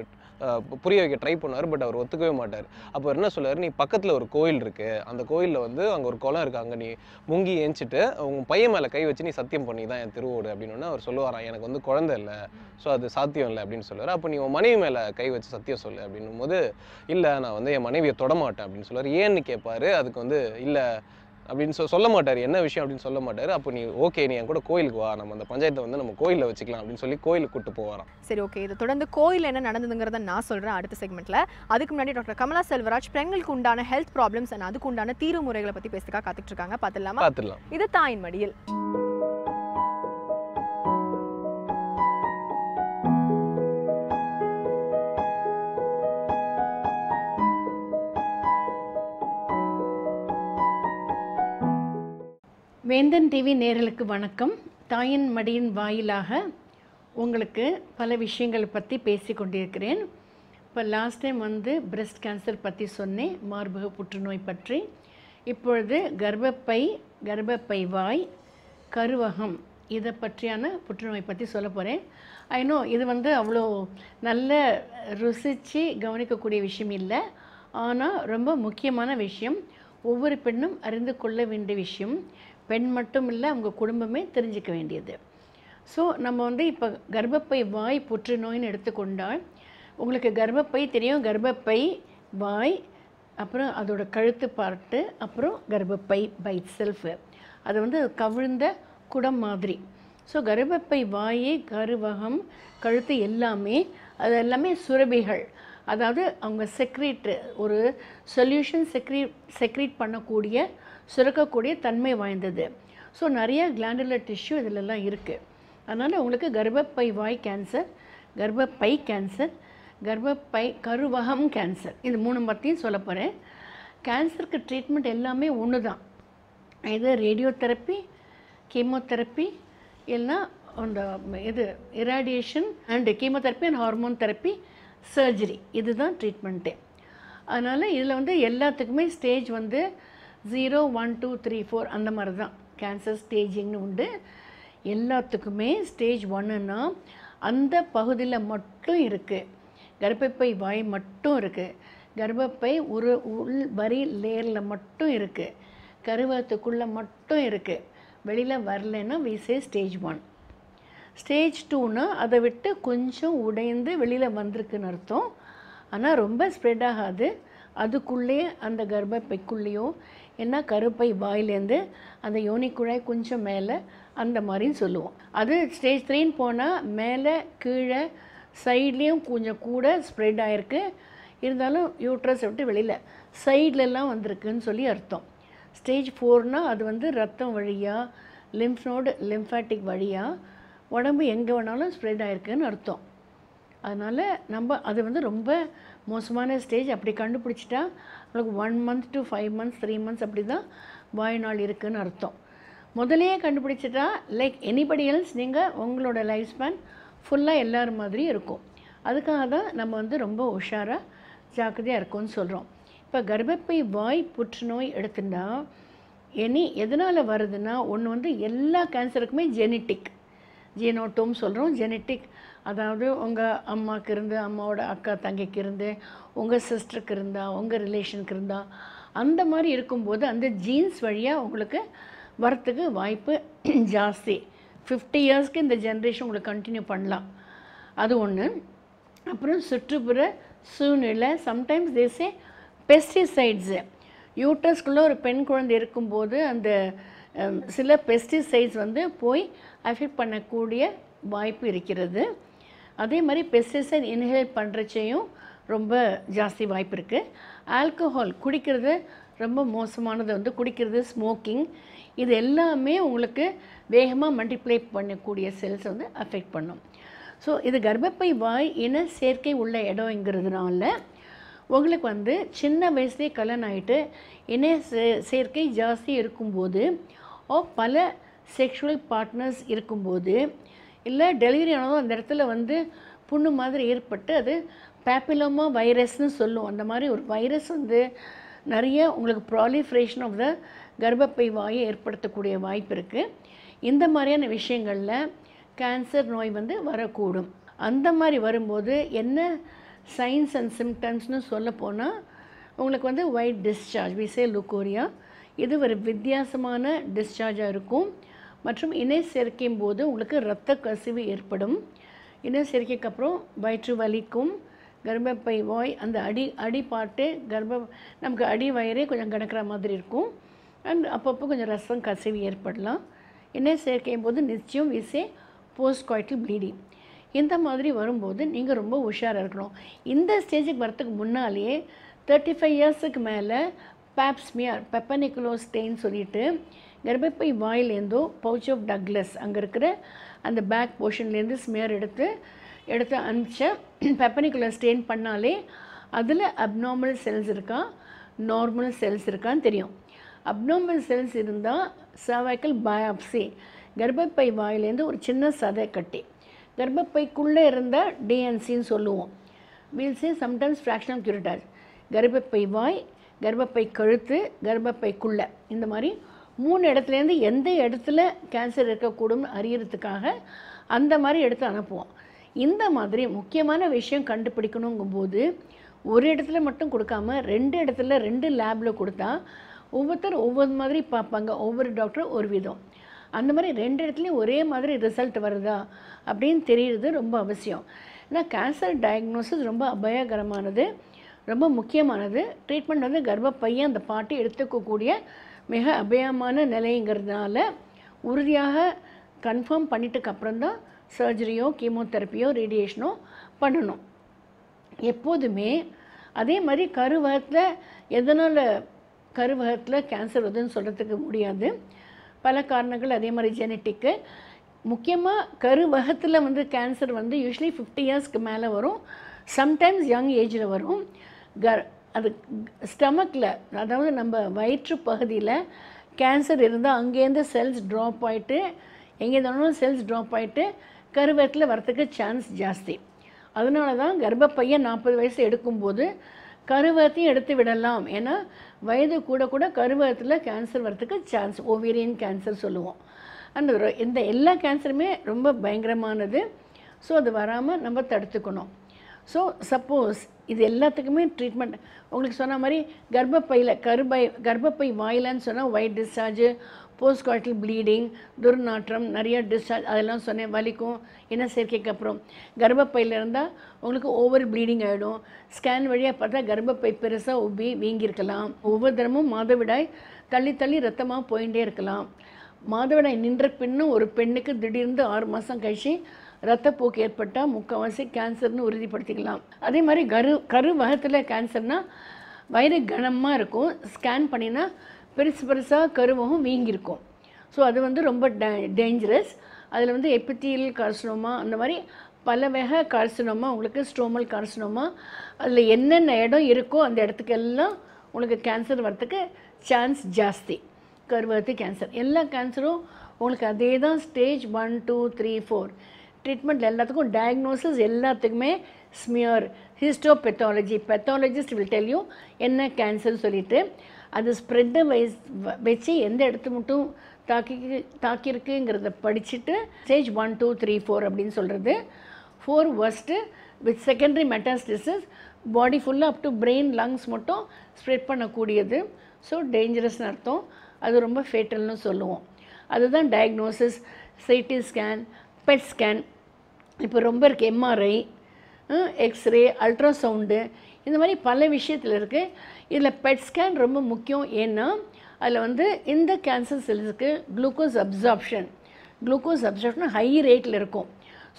புரிய வைக்க ட்ரை பண்ணுவார். பட் அவர் ஒத்துக்கவே மாட்டார். அப்போ என்ன சொல்லுவார், நீ பக்கத்தில் ஒரு கோயில் இருக்குது, அந்த கோயிலில் வந்து அங்கே ஒரு குளம் இருக்குது, அங்கே நீ முங்கி ஏஞ்சிட்டு உங்கள் பையன் மேலே கை வச்சு நீ சத்தியம் பண்ணி தான் என் திருவோடு அப்படின்னு அவர் சொல்லுவாராம். எனக்கு வந்து குழந்தை இல்லை, ஸோ அது சாத்தியம் இல்லை அப்படின்னு சொல்லுவார். அப்போ நீ உன் மனைவி மேலே கை வச்சு சத்தியம் சொல்லு அப்படின்னும் போது இல்லை நான் வந்து என் மனைவியை தொடமாட்டேன் அப்படின்னு சொல்லுவார். ஏன்னு கேட்பாரு. அதுக்கு வந்து இல்லை அப்படின்னு சொல்ல மாட்டார், என்ன விஷயம் அப்படின்னு சொல்ல மாட்டார். அப்போ நீ ஓகே நீ என் கூட கோயிலுக்கு வா, நம்ம அந்த பஞ்சாயத்தை வந்து நம்ம கோயிலில் வச்சுக்கலாம் அப்படின்னு சொல்லி கோயிலுக்கு கூட்டு போவாராம். சரி, ஓகே. இது தொடர்ந்து கோயில் என்ன நடந்ததுங்கிறத நான் சொல்கிறேன் அடுத்த செக்மெண்ட்டில். அதுக்கு முன்னாடி டாக்டர் கமலா செல்வராஜ் பெண்களுக்கு உண்டான ஹெல்த் ப்ராப்ளம்ஸ் அண்ட் அதுக்கு உண்டான தீர்வு முறைகளை பற்றி பேசுறதுக்காக காத்துட்டு இருக்காங்க. பார்த்துடலாம். இது தாயின் மடியில். வேந்தன் டிவி நேயர்களுக்கு வணக்கம். தாயின் மடியின் வாயிலாக உங்களுக்கு பல விஷயங்களை பற்றி பேசி கொண்டிருக்கிறேன். இப்போ லாஸ்ட் டைம் வந்து பிரெஸ்ட் கேன்சர் பற்றி சொன்னேன், மார்பக புற்றுநோய் பற்றி. இப்பொழுது கர்ப்பப்பை வாய், கருவகம் இதை பற்றியான புற்றுநோய் பற்றி சொல்ல போகிறேன். ஐநோ இது வந்து அவ்வளோ நல்ல ருசித்து கவனிக்கக்கூடிய விஷயம் இல்லை. ஆனால் ரொம்ப முக்கியமான விஷயம், ஒவ்வொரு பெண்ணும் அறிந்து கொள்ள வேண்டிய விஷயம், பெண் மட்டும் இல்லை அவங்க குடும்பமே தெரிஞ்சிக்க வேண்டியது. ஸோ நம்ம வந்து இப்போ கர்ப்பப்பை வாய் புற்றுநோயின்னு எடுத்துக்கொண்டால் உங்களுக்கு கர்ப்பப்பை தெரியும், கர்ப்பப்பை வாய், அப்புறம் அதோட கழுத்து பார்ட்டு, அப்புறம் கர்ப்பப்பை பை செல்ஃபு, அது வந்து கவிழ்ந்த குடம் மாதிரி. ஸோ கர்ப்பப்பை வாய், கருவகம், கழுத்து எல்லாமே அது எல்லாமே சுரபிகள், அதாவது அவங்க ஒரு சொல்யூஷன் செக்ரீட் பண்ணக்கூடிய சுரக்கக்கூடிய தன்மை வாய்ந்தது. ஸோ நிறைய கிளாண்டுலர் டிஷ்யூ இதிலெல்லாம் இருக்குது. அதனால் உங்களுக்கு கர்ப்பப்பை வாய் கேன்சர், கர்ப்பப்பை கேன்சர், கர்ப்பப்பை கருவகம் கேன்சர், இது 3 பற்றியும் சொல்ல போகிறேன். கேன்சருக்கு ட்ரீட்மெண்ட் எல்லாமே ஒன்று தான், இது ரேடியோதெரப்பி, கீமோதெரப்பி, இல்லைனா அந்த இது இராடியேஷன் and chemotherapy and hormone therapy, surgery, இதுதான் ட்ரீட்மெண்ட்டு. அதனால் இதில் வந்து எல்லாத்துக்குமே ஸ்டேஜ் வந்து 0, 1, 2, 3, 4 அந்த மாதிரி தான் கேன்சர் ஸ்டேஜிங்னு உண்டு. எல்லாத்துக்குமே ஸ்டேஜ் 1ன்னா அந்த பகுதியில் மட்டும் இருக்குது, கர்ப்பப்பை வாய் மட்டும் இருக்குது, கர்ப்பப்பை உள் வரி லேயரில் மட்டும் இருக்குது, கருவகத்துக்குள்ளே மட்டும் இருக்குது, வெளியில் வரலைன்னா we say ஸ்டேஜ் 1. ஸ்டேஜ் 2னா அதை விட்டு கொஞ்சம் உடைந்து வெளியில் வந்திருக்குன்னு அர்த்தம். ஆனால் ரொம்ப ஸ்ப்ரெட் ஆகாது, அதுக்குள்ளே அந்த கர்ப்பப்பைக்குள்ளேயோ என்ன கருப்பை வாயிலேருந்து அந்த யோனிக்குழாய் கொஞ்சம் மேலே அந்த மாதிரின்னு சொல்லுவோம். அது ஸ்டேஜ் 3ன்னு போனால் மேலே கீழே சைட்லேயும் கொஞ்சம் கூட ஸ்ப்ரெட் ஆகிருக்கு, இருந்தாலும் யூட்ரஸ் விட்டு வெளியில் சைட்லெலாம் வந்திருக்குன்னு சொல்லி அர்த்தம். ஸ்டேஜ் 4னால் அது வந்து ரத்தம் வழியாக லிம்ஃப் நோடு லிம்ஃபாட்டிக் வழியாக உடம்பு எங்கே வேணாலும் ஸ்ப்ரெட் ஆகிருக்குன்னு அர்த்தம். அதனால் நம்ம அது வந்து ரொம்ப மோசமான ஸ்டேஜ். அப்படி கண்டுபிடிச்சிட்டா உங்களுக்கு 1 month to 5 months 3 months அப்படி தான் வாழ்நாள் இருக்குதுன்னு அர்த்தம். முதலையே கண்டுபிடிச்சிட்டா லைக் எனிபடி எல்ஸ் நீங்கள் உங்களோட லைஃப் ஸ்பேன் ஃபுல்லாக எல்லோரும் மாதிரி இருக்கும். அதுக்காக தான் நம்ம வந்து ரொம்ப உஷாராக ஜாக்கிரதையாக இருக்கும்னு சொல்கிறோம். இப்போ கர்ப்பப்பை வாய் புற்றுநோய் எடுத்துட்டா எதனால் வருதுன்னா, ஒன்று வந்து எல்லா கேன்சருக்குமே ஜெனட்டிக், ஜீனோட்டோம் சொல்கிறோம், ஜெனட்டிக், அதாவது உங்கள் அம்மாவுக்கு இருந்து, அம்மாவோட அக்கா தங்கைக்கு இருந்து, உங்கள் சிஸ்டருக்கு இருந்தால், உங்கள் ரிலேஷனுக்கு இருந்தால், அந்த மாதிரி இருக்கும்போது அந்த ஜீன்ஸ் வழியாக உங்களுக்கு வரத்துக்கு வாய்ப்பு ஜாஸ்தி. 50 இயர்ஸ்க்கு இந்த ஜென்ரேஷன் உங்களுக்கு கண்டினியூ பண்ணலாம், அது ஒன்று. அப்புறம் சுற்றுப்புற சூழ்நிலை, சம்டைம்ஸ் தேசே பெஸ்டிசைட்ஸு, யூட்ரஸ்குள்ளே ஒரு பெண் குழந்தை இருக்கும்போது அந்த சில பெஸ்டிசைட்ஸ் வந்து போய் அஃபெக்ட் பண்ணக்கூடிய வாய்ப்பு இருக்கிறது. அதே மாதிரி பெஸ்டிசைட் இன்ஹேல் பண்ணுறச்சையும் ரொம்ப ஜாஸ்தி வாய்ப்பு இருக்குது. ஆல்கஹால் குடிக்கிறது ரொம்ப மோசமானது, வந்து குடிக்கிறது, ஸ்மோக்கிங், இது எல்லாமே உங்களுக்கு வேகமாக மல்டிப்ளை பண்ணக்கூடிய செல்ஸ் வந்து அஃபெக்ட் பண்ணும். ஸோ இது கர்ப்பப்பை வாய் இன சேர்க்கை உள்ள இடங்கிறதுனால உங்களுக்கு வந்து சின்ன வயசுலேயே கல்யாணம் ஆகிட்டு இன சேர்க்கை ஜாஸ்தி இருக்கும்போது, பல செக்ஷுவல் பார்ட்னர்ஸ் இருக்கும்போது, இல்லை டெலிவரி ஆனதும் அந்த இடத்துல வந்து புண்ணு மாதிரி ஏற்பட்டு அது பேப்பிலோமா வைரஸ்னு சொல்லுவோம். அந்த மாதிரி ஒரு வைரஸ் வந்து நிறைய உங்களுக்கு ப்ராலிஃப்ரேஷன் ஆஃப் த கர்ப்பப்பை வாயை ஏற்படுத்தக்கூடிய வாய்ப்பு இருக்குது. இந்த மாதிரியான விஷயங்களில் கேன்சர் நோய் வந்து வரக்கூடும். அந்த மாதிரி வரும்போது என்ன சைன்ஸ் அண்ட் சிம்டம்ஸ்னு சொல்ல போனால் உங்களுக்கு வந்து ஒயிட் டிஸ்சார்ஜ், விசே லுக்கோரியா, இது ஒரு வித்தியாசமான டிஸ்சார்ஜாக இருக்கும். மற்றும் இணை சேர்க்கையும் போது உங்களுக்கு இரத்த கசிவு ஏற்படும். இணை சேர்க்கைக்கு அப்புறம் வயிற்று வலிக்கும், கர்ப்பப்பை வாய் அந்த அடிப்பாட்டு நமக்கு அடி வயிறே கொஞ்சம் கணக்கிற மாதிரி இருக்கும். அண்ட் அப்பப்போ கொஞ்சம் ரத்தம் கசிவு ஏற்படலாம். இணை சேர்க்கையும் போது நிச்சயம் விசே போஸ்ட் காய்டல் ப்ளீடிங். இந்த மாதிரி வரும்போது நீங்கள் ரொம்ப உஷாராக இருக்கணும். இந்த ஸ்டேஜுக்கு வரத்துக்கு முன்னாலேயே 35 இயர்ஸுக்கு மேலே பேப்ஸ்மியர், பெப்பனிகுலோஸ்டெயின் சொல்லிட்டு கர்ப்பப்பை வாயிலேருந்தோ பவுச் ஆஃப் டக்லஸ் அங்கே இருக்கிற அந்த பேக் போர்ஷன்லேருந்து ஸ்மியர் எடுத்து அனுப்பிச்ச பெப்பனிகுலர் ஸ்டெயின் பண்ணாலே அதில் அப்நார்மல் செல்ஸ் இருக்கா நார்மல் செல்ஸ் இருக்கான்னு தெரியும். அப்நார்மல் செல்ஸ் இருந்தால் சர்வைக்கல் பயாப்சி, கர்ப்பப்பை வாயிலேருந்து ஒரு சின்ன சதை கட்டி கர்ப்பப்பைக்குள்ளே இருந்தால் டிஎன்சின்னு சொல்லுவோம். வீல் சே சம்டைம்ஸ் ஃப்ராக்ஷனல் கியூரிட்டாஜ். கர்ப்பப்பை வாய், கர்ப்பப்பை கழுத்து, கர்ப்பப்பைக்குள்ளே, இந்த மாதிரி 3 இடத்துலேருந்து எந்த இடத்துல கேன்சர் இருக்கக்கூடும் அறியறதுக்காக அந்த மாதிரி எடுத்து அனுப்புவோம். இந்த மாதிரி முக்கியமான விஷயம் கண்டுபிடிக்கணுங்கும்போது ஒரு இடத்துல மட்டும் கொடுக்காம 2 இடத்துல 2 லேபில் கொடுத்தா ஒவ்வொருத்தர் ஒவ்வொரு மாதிரி பார்ப்பாங்க, ஒவ்வொரு டாக்டரும் ஒரு விதம். அந்த மாதிரி 2 இடத்துலையும் ஒரே மாதிரி ரிசல்ட் வருதா அப்படின்னு தெரியுறது ரொம்ப அவசியம். ஏன்னா கேன்சர் டயக்னோசிஸ் ரொம்ப அபாயகரமானது, ரொம்ப முக்கியமானது. ட்ரீட்மெண்ட் வந்து கர்ப்பப்பையை அந்த பாட்டி எடுத்துக்கக்கூடிய மிக அபாயமான நிலைங்கிறதுனால உறுதியாக கன்ஃபார்ம் பண்ணிட்டுக்கப்புறம் தான் சர்ஜரியோ கீமோதெரப்பியோ ரேடியேஷனோ பண்ணணும் எப்போதுமே. அதே மாதிரி கருவகத்தில் எதனால் கருவகத்தில் கேன்சர் வருதுன்னு சொல்கிறதுக்கு முடியாது, பல காரணங்கள். அதே மாதிரி ஜெனட்டிக்கு, முக்கியமாக கருவகத்தில் வந்து கேன்சர் வந்து யூஸ்வலி 50 இயர்ஸ்க்கு மேலே வரும், சம்டைம்ஸ் யங் ஏஜில் வரும். அது ஸ்டமக்கில், அதாவது நம்ம வயிற்று பகுதியில் கேன்சர் இருந்தால் அங்கேருந்து செல்ஸ் ட்ராப் ஆகிட்டு, எங்கே இருந்தாலும் செல்ஸ் ட்ராப் ஆகிட்டு கருவகத்தில் வரத்துக்கு சான்ஸ் ஜாஸ்தி. அதனால தான் கர்ப்பப்பையை 40 வயசு எடுக்கும்போது கருவகத்தையும் எடுத்து விடலாம். ஏன்னா வயது கூட கூட கருவகத்தில் கேன்சர் வரத்துக்கு சான்ஸ், ஓவேரியன் கேன்சர் சொல்லுவோம். அந்த இந்த எல்லா கேன்சருமே ரொம்ப பயங்கரமானது. ஸோ அது வராமல் நம்ம தடுத்துக்கணும். ஸோ சப்போஸ் இது எல்லாத்துக்குமே ட்ரீட்மெண்ட் உங்களுக்கு சொன்ன மாதிரி கர்ப்பப்பையில் கர்ப்பப்பை வாயிலன்னு சொன்னால் white discharge, post coital bleeding, துர்நாற்றம், நிறைய டிஸ்சார்ஜ், அதெல்லாம் சொன்னேன், வலிக்கும் இன சேர்க்கைக்கு அப்புறம். கர்ப்பப்பையில் இருந்தால் உங்களுக்கு ஓவர் ப்ளீடிங் ஆகிடும். ஸ்கேன் வழியாக பார்த்தா கர்ப்பப்பை பெருசாக உப்பி வீங்கியிருக்கலாம். ஒவ்வொரு தினமும் மாதவிடாய் தள்ளி தள்ளி ரத்தமாக போயிட்டே இருக்கலாம். மாதவிடாய் நின்ற பின்னும் ஒரு பெண்ணுக்கு திடீர்னு 6 மாதம் கழிச்சு ரத்தப்போக்கு ஏற்பட்டால் முக்கால்வாசி கேன்சர்னு உறுதிப்படுத்திக்கலாம். அதே மாதிரி கருவகத்தில் கேன்சர்னால் வயிறு கனமாக இருக்கும், ஸ்கேன் பண்ணினா பெருசு பெருசாக கருவகம் வீங்கியிருக்கும். ஸோ அது வந்து ரொம்ப டேஞ்சரஸ். அதில் வந்து எபித்தீலியல் கார்சினோமா, அந்த மாதிரி பல வகை கார்சினோமா, உங்களுக்கு ஸ்ட்ரோமல் கார்சினோமா, அதில் என்னென்ன இடம் இருக்கோ அந்த இடத்துக்கெல்லாம் உங்களுக்கு கேன்சர் வரத்துக்கு சான்ஸ் ஜாஸ்தி. கருவகத்து கேன்சர், எல்லா கேன்சரும் உங்களுக்கு அதே தான் ஸ்டேஜ் 1, 2, 3, 4. ட்ரீட்மெண்ட் எல்லாத்துக்கும் டயக்னோசிஸ் எல்லாத்துக்குமே smear, histopathology, pathologist will tell you என்ன கேன்சர் சொல்லிட்டு அது ஸ்ப்ரெட்டை வச்சு எந்த இடத்து மட்டும் தாக்கியிருக்குங்கிறத படிச்சுட்டு ஸ்டேஜ் 1, 2, 3, 4 அப்படின்னு சொல்கிறது. 4 worst வித் செகண்டரி மெட்டாஸ்டிசஸ், பாடி ஃபுல்லாக அப் டு பிரெயின் லங்ஸ் மட்டும் ஸ்ப்ரெட் பண்ணக்கூடியது. ஸோ டேஞ்சரஸ்னு அர்த்தம், அது ரொம்ப ஃபேட்டல்னு சொல்லுவோம். அதுதான் diagnosis. CT scan, bed scan இப்போ ரொம்ப இருக்குது, எம்ஆர்ஐ, எக்ஸ்ரே, அல்ட்ராசவுண்டு, இந்த மாதிரி பல விஷயத்தில் இருக்குது. இதில் பெட் ஸ்கேன் ரொம்ப முக்கியம். ஏன்னா அதில் வந்து இந்த கேன்சர் செல்ஸுக்கு குளுக்கோஸ் அப்சார்ப்ஷன் ஹை ரேட்டில் இருக்கும்.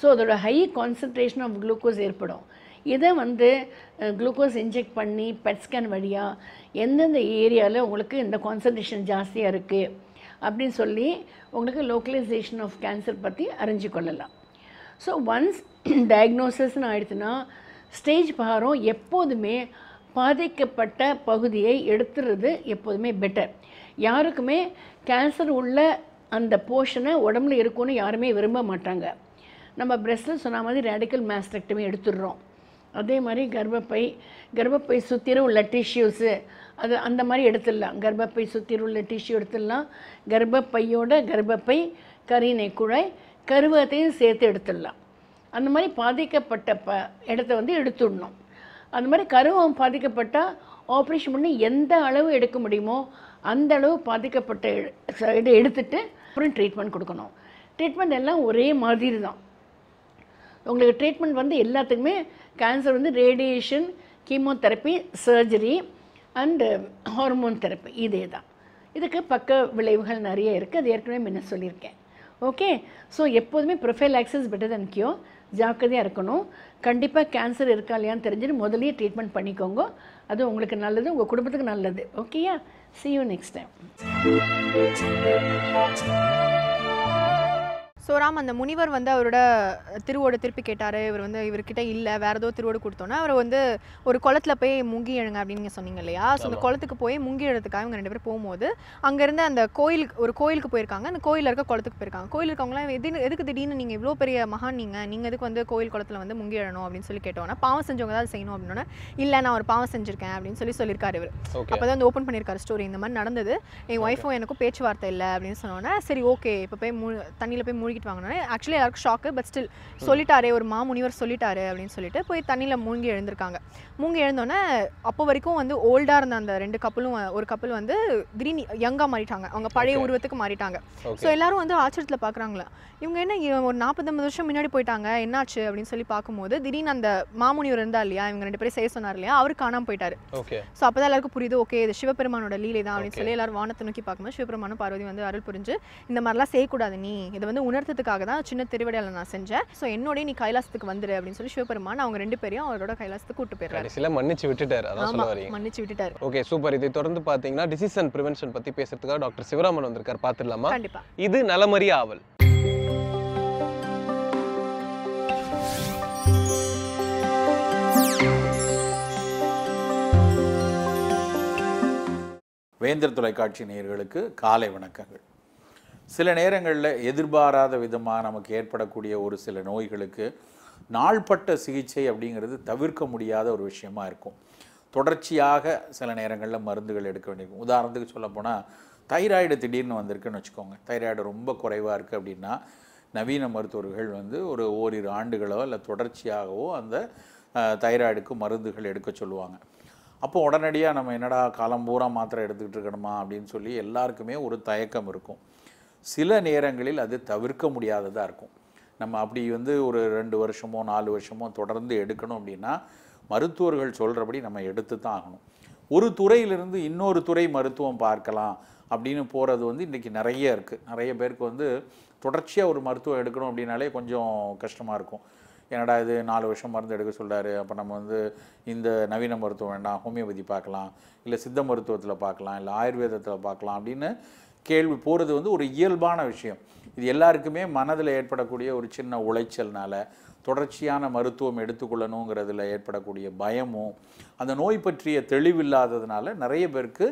ஸோ அதோட ஹை கான்சன்ட்ரேஷன் ஆஃப் குளுக்கோஸ் ஏற்படும். இதை வந்து குளுக்கோஸ் இன்ஜெக்ட் பண்ணி பெட் ஸ்கேன் வழியாக எந்தெந்த ஏரியாவில் உங்களுக்கு இந்த கான்சன்ட்ரேஷன் ஜாஸ்தியாக இருக்குது அப்படின்னு சொல்லி உங்களுக்கு லோக்கலைசேஷன் ஆஃப் கேன்சர் பற்றி அறிஞ்சு கொள்ளலாம். ஸோ ஒன்ஸ் டயக்னோசிஸ்ன்னு ஆயிடுச்சுன்னா ஸ்டேஜ் பாரம் எப்போதுமே பாதிக்கப்பட்ட பகுதியை எடுத்துறது எப்போதுமே பெட்டர். யாருக்குமே கேன்சர் உள்ள அந்த போர்ஷனை உடம்புல இருக்குன்னு யாருமே விரும்ப மாட்டாங்க. நம்ம பிரெஸ்ட்டில் சொன்ன மாதிரி ரேடிக்கல் மாஸ்டெக்டமி எடுத்துடுறோம். அதே மாதிரி கர்ப்பப்பை சுற்றிலும் உள்ள டிஷ்யூஸு அது அந்த மாதிரி எடுத்துடலாம். கர்ப்பப்பை சுற்றிலும் உள்ள டிஷ்யூ எடுத்துடலாம். கர்ப்பப்பை, கரிநை குழாய், கருவகத்தையும் சேர்த்து எடுத்துடலாம். அந்த மாதிரி பாதிக்கப்பட்ட இடத்த வந்து எடுத்துடணும். அந்த மாதிரி கருவகம் பாதிக்கப்பட்டால் ஆப்ரேஷன் பண்ணி எந்த அளவு எடுக்க முடியுமோ அந்த அளவு பாதிக்கப்பட்ட இதை எடுத்துகிட்டு அப்புறம் ட்ரீட்மெண்ட் கொடுக்கணும். ட்ரீட்மெண்ட் எல்லாம் ஒரே மாதிரி தான். உங்களுக்கு ட்ரீட்மெண்ட் வந்து எல்லாத்துக்குமே கேன்சர் வந்து radiation, chemotherapy, surgery and hormone therapy, இதே தான். இதுக்கு பக்க விளைவுகள் நிறைய இருக்குது, அது ஏற்கனவே முன்ன சொல்லியிருக்கேன். ஓகே, ஸோ எப்போதுமே ப்ரொஃபைலாக்சிஸ் பெட்டர் தென் கியூர். ஜாக்கிரதையாக இருக்கணும். கண்டிப்பாக கேன்சர் இருக்கா இல்லையான்னு தெரிஞ்சுட்டு முதல்லயே ட்ரீட்மெண்ட் பண்ணிக்கோங்க. அது உங்களுக்கு நல்லது, உங்கள் குடும்பத்துக்கு நல்லது. ஓகேயா? see you next time. So Ram, அந்த முனிவர் வந்து அவரோட திருவோடு திருப்பி கேட்டார். இவர் வந்து இவர்கிட்ட இல்லை, வேறு ஏதோ திருவோடு கொடுத்தோன்னா அவர் வந்து ஒரு குளத்தில் போய் முங்கி எழுங்க அப்படின்னு நீங்கள் சொன்னீங்க இல்லையா? ஸோ அந்த குளத்துக்கு போய் முங்கி எழுறதுக்காக இவங்க 2 பேர் போகும்போது அங்கேருந்து அந்த கோயிலுக்கு போயிருக்காங்க. அந்த கோயிலில் இருக்க குளத்துக்கு போயிருக்காங்க. கோயில் இருக்கவங்களாம் எதுக்கு திடீர்னு நீங்கள் இவ்வளோ பெரிய மகான், நீங்கள் எதுக்கு வந்து கோயில் குளத்தில் வந்து முங்கி எழணும் அப்படின்னு சொல்லி கேட்டோன்னா, பாவம் செஞ்சவங்க தான் செய்யணும் அப்படின்னா, இல்லை நான் ஒரு பாவம் செஞ்சுருக்கேன் அப்படின்னு சொல்லியிருக்காரு இவர். அப்போ தான் வந்து ஓப்பன் பண்ணியிருக்காரு ஸ்டோரி. இந்த மாதிரி நடந்தது, என் ஒய்ஃபும் எனக்கும் பேச்சுவார்த்தை இல்லை அப்படின்னு சொன்னோன்னே, சரி ஓகே இப்போ போய் தண்ணியில் போய் மூழ்கிட்டு வாங்கினோன்னே ஆக்சுவலி எல்லாருக்கும் ஷாக்கு. பட் ஸ்டில் சொல்லிட்டாரே, ஒரு மாமுனிவர் சொல்லிட்டாரு அப்படின்னு சொல்லிட்டு போய் தண்ணியில் மூழ்கி எழுந்திருக்காங்க. மூழ்கி எழுந்தோன்னே அப்போ வரைக்கும் வந்து ஓல்டாக இருந்த அந்த 2 கப்பலும், ஒரு கப்பல் வந்து திடீர்னு யங்காக மாறிட்டாங்க, அவங்க பழைய உருவத்துக்கு மாறிட்டாங்க. ஸோ எல்லாரும் வந்து ஆச்சரியத்தில் பார்க்குறாங்களா, இவங்க என்ன ஒரு 40-50 வருஷம் முன்னாடி போயிட்டாங்க, என்னாச்சு அப்படின்னு சொல்லி பார்க்கும்போது திடீர்னு அந்த மாமுனிவர் இருந்தா இல்லையா, இவங்க 2 பேரும் செய்ய சொன்னார் இல்லையா, அவரு காணாமல் போயிட்டாரு. ஸோ அப்போ தான் எல்லாருக்கும் புரியுது, ஓகே இது சிவபெருமானோட லீலை தான் அப்படின்னு சொல்லி எல்லாரும் வானத்தை நோக்கி பார்க்கும்போது சிவபெருமானும் பார்வதி வந்து அருள் புரிஞ்சு, இந்த மாதிரிலாம் செய்யக்கூடாது, நீ இதை வந்து உணர்த்ததுக்காக தான் சின்ன திருவிடையில நான் செஞ்சேன், ஸோ என்னோடய நீ கைலாசத்துக்கு வந்துரு அப்படின்னு சொல்லி சிவபெருமான் அவங்க 2 பேரையும் அவரோட கைலாசத்துக்கு கூட்டு போயிடுறாரு. சில மன்னிச்சு விட்டுட்டாரு. அதான் சொல்ல வரீங்க. மன்னிச்சு விட்டுட்டாரு. Okay, super. இதை தொடர்ந்து பாத்தீங்கன்னா டிசீஸ் அண்ட் பிரிவென்ஷன் பத்தி பேசுறதுக்காக டாக்டர் சிவராமன் வந்திருக்காரு. பாத்துடலாமா? கண்டிப்பா. இது நலமறிய ஆவல். வேந்தர் தொலைக்காட்சி நேயர்களுக்கு காலை வணக்கங்கள். சில நேரங்களில் எதிர்பாராத விதமாக நமக்கு ஏற்படக்கூடிய ஒரு சில நோய்களுக்கு நாள்பட்ட சிகிச்சை அப்படிங்கிறது தவிர்க்க முடியாத ஒரு விஷயமா இருக்கும். தொடர்ச்சியாக சில நேரங்களில் மருந்துகள் எடுக்க வேண்டியிருக்கும். உதாரணத்துக்கு சொல்லப்போனால் தைராய்டு திடீர்னு வந்திருக்குன்னு வச்சுக்கோங்க. தைராய்டு ரொம்ப குறைவாக இருக்குது அப்படின்னா நவீன மருத்துவர்கள் வந்து ஒரு ஓரிரு ஆண்டுகளோ இல்லை தொடர்ச்சியாகவோ அந்த தைராய்டுக்கு மருந்துகள் எடுக்க சொல்லுவாங்க. அப்போ உடனடியாக நம்ம என்னடா காலம் பூரா மாத்திரை எடுத்துக்கிட்டு இருக்கணுமா அப்படின்னு சொல்லி எல்லாருக்குமே ஒரு தயக்கம் இருக்கும். சில நேரங்களில் அது தவிர்க்க முடியாததாக இருக்கும். நம்ம அப்படி வந்து ஒரு 2 வருஷமோ 4 வருஷமோ தொடர்ந்து எடுக்கணும் அப்படின்னா மருத்துவர்கள் சொல்கிறபடி நம்ம எடுத்து தான் ஆகணும். ஒரு துறையிலிருந்து இன்னொரு துறை மருத்துவம் பார்க்கலாம் அப்படின்னு போகிறது வந்து இன்றைக்கி நிறைய இருக்குது. நிறைய பேருக்கு வந்து தொடர்ச்சியாக ஒரு மருத்துவம் எடுக்கணும் அப்படின்னாலே கொஞ்சம் கஷ்டமாக இருக்கும். என்னடா இது 4 வருஷம் மருந்து எடுக்க சொல்கிறாரு, அப்போ நம்ம வந்து இந்த நவீன மருத்துவம் வேண்டாம், ஹோமியோபதி பார்க்கலாம், இல்லை சித்த மருத்துவத்தில் பார்க்கலாம், இல்லை ஆயுர்வேதத்தில் பார்க்கலாம் அப்படின்னு கேள்வி போகிறது வந்து ஒரு இயல்பான விஷயம். இது எல்லாருக்குமே மனதில் ஏற்படக்கூடிய ஒரு சின்ன உளைச்சல்னால தொடர்ச்சியான மருத்துவம் எடுத்துக்கொள்ளணுங்கிறதுல ஏற்படக்கூடிய பயமும் அந்த நோய் பற்றிய தெளிவில்லாததுனால நிறைய பேருக்கு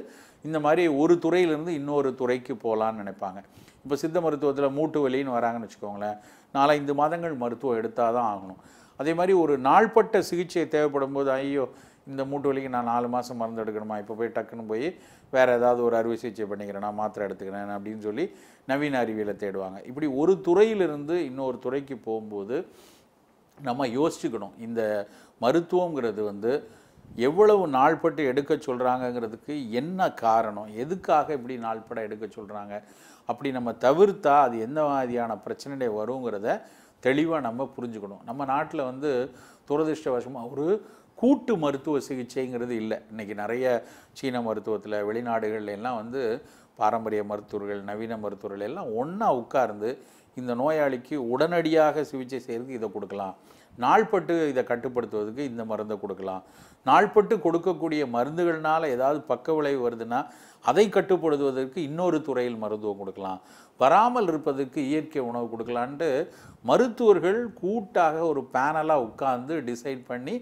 இந்த மாதிரி ஒரு துறையிலிருந்து இன்னொரு துறைக்கு போகலான்னு நினைப்பாங்க. இப்போ சித்த மருத்துவத்தில் மூட்டு வலின்னு வராங்கன்னு வச்சுக்கோங்களேன், 4-5 மாதங்கள் மருத்துவம் எடுத்தால் தான் ஆகணும். அதே மாதிரி ஒரு நாள்பட்ட சிகிச்சை தேவைப்படும் போது ஐயோ இந்த மூட்டு வலிக்கு நான் 4 மாதம் மருந்து எடுக்கணுமா, இப்போ போய் டக்குன்னு போய் வேறு ஏதாவது ஒரு அறுவை சிகிச்சை பண்ணிக்கிறேன், நான் மாத்திரை எடுத்துக்கிறேன் அப்படின்னு சொல்லி நவீன அறிவியலை தேடுவாங்க. இப்படி ஒரு துறையிலிருந்து இன்னொரு துறைக்கு போகும்போது நம்ம யோசிச்சுக்கணும், இந்த மருத்துவங்கிறது வந்து எவ்வளவு நாள்பட்டு எடுக்க சொல்கிறாங்கங்கிறதுக்கு என்ன காரணம், எதுக்காக இப்படி நாள்பட எடுக்க சொல்கிறாங்க, அப்படி நம்ம தவிர்த்தா அது எந்த மாதிரியான பிரச்சனை வருங்கிறத தெளிவாக நம்ம புரிஞ்சுக்கணும். நம்ம நாட்டில் வந்து துரதிர்ஷ்டவசமாக ஒரு கூட்டு மருத்துவ சிகிச்சைங்கிறது இல்லை. இன்றைக்கி நிறைய சீன மருத்துவத்தில் வெளிநாடுகள்ல எல்லாம் வந்து பாரம்பரிய மருத்துவர்கள் நவீன மருத்துவர்கள் எல்லாம் ஒன்றா உட்கார்ந்து இந்த நோயாளிக்கு உடனடியாக சிகிச்சை செய்கிறதுக்கு இதை கொடுக்கலாம், நாள்பட்டு இதை கட்டுப்படுத்துவதற்கு இந்த மருந்தை கொடுக்கலாம், நாள்பட்டு கொடுக்கக்கூடிய மருந்துகள்னால ஏதாவது பக்க விளைவு வருதுன்னா அதை கட்டுப்படுத்துவதற்கு இன்னொரு துறையில் மருத்துவம் கொடுக்கலாம், வராமல் இருப்பதற்கு இயற்கை உணவு கொடுக்கலான்ட்டு மருத்துவர்கள் கூட்டாக ஒரு பேனலாக உட்கார்ந்து டிசைட் பண்ணி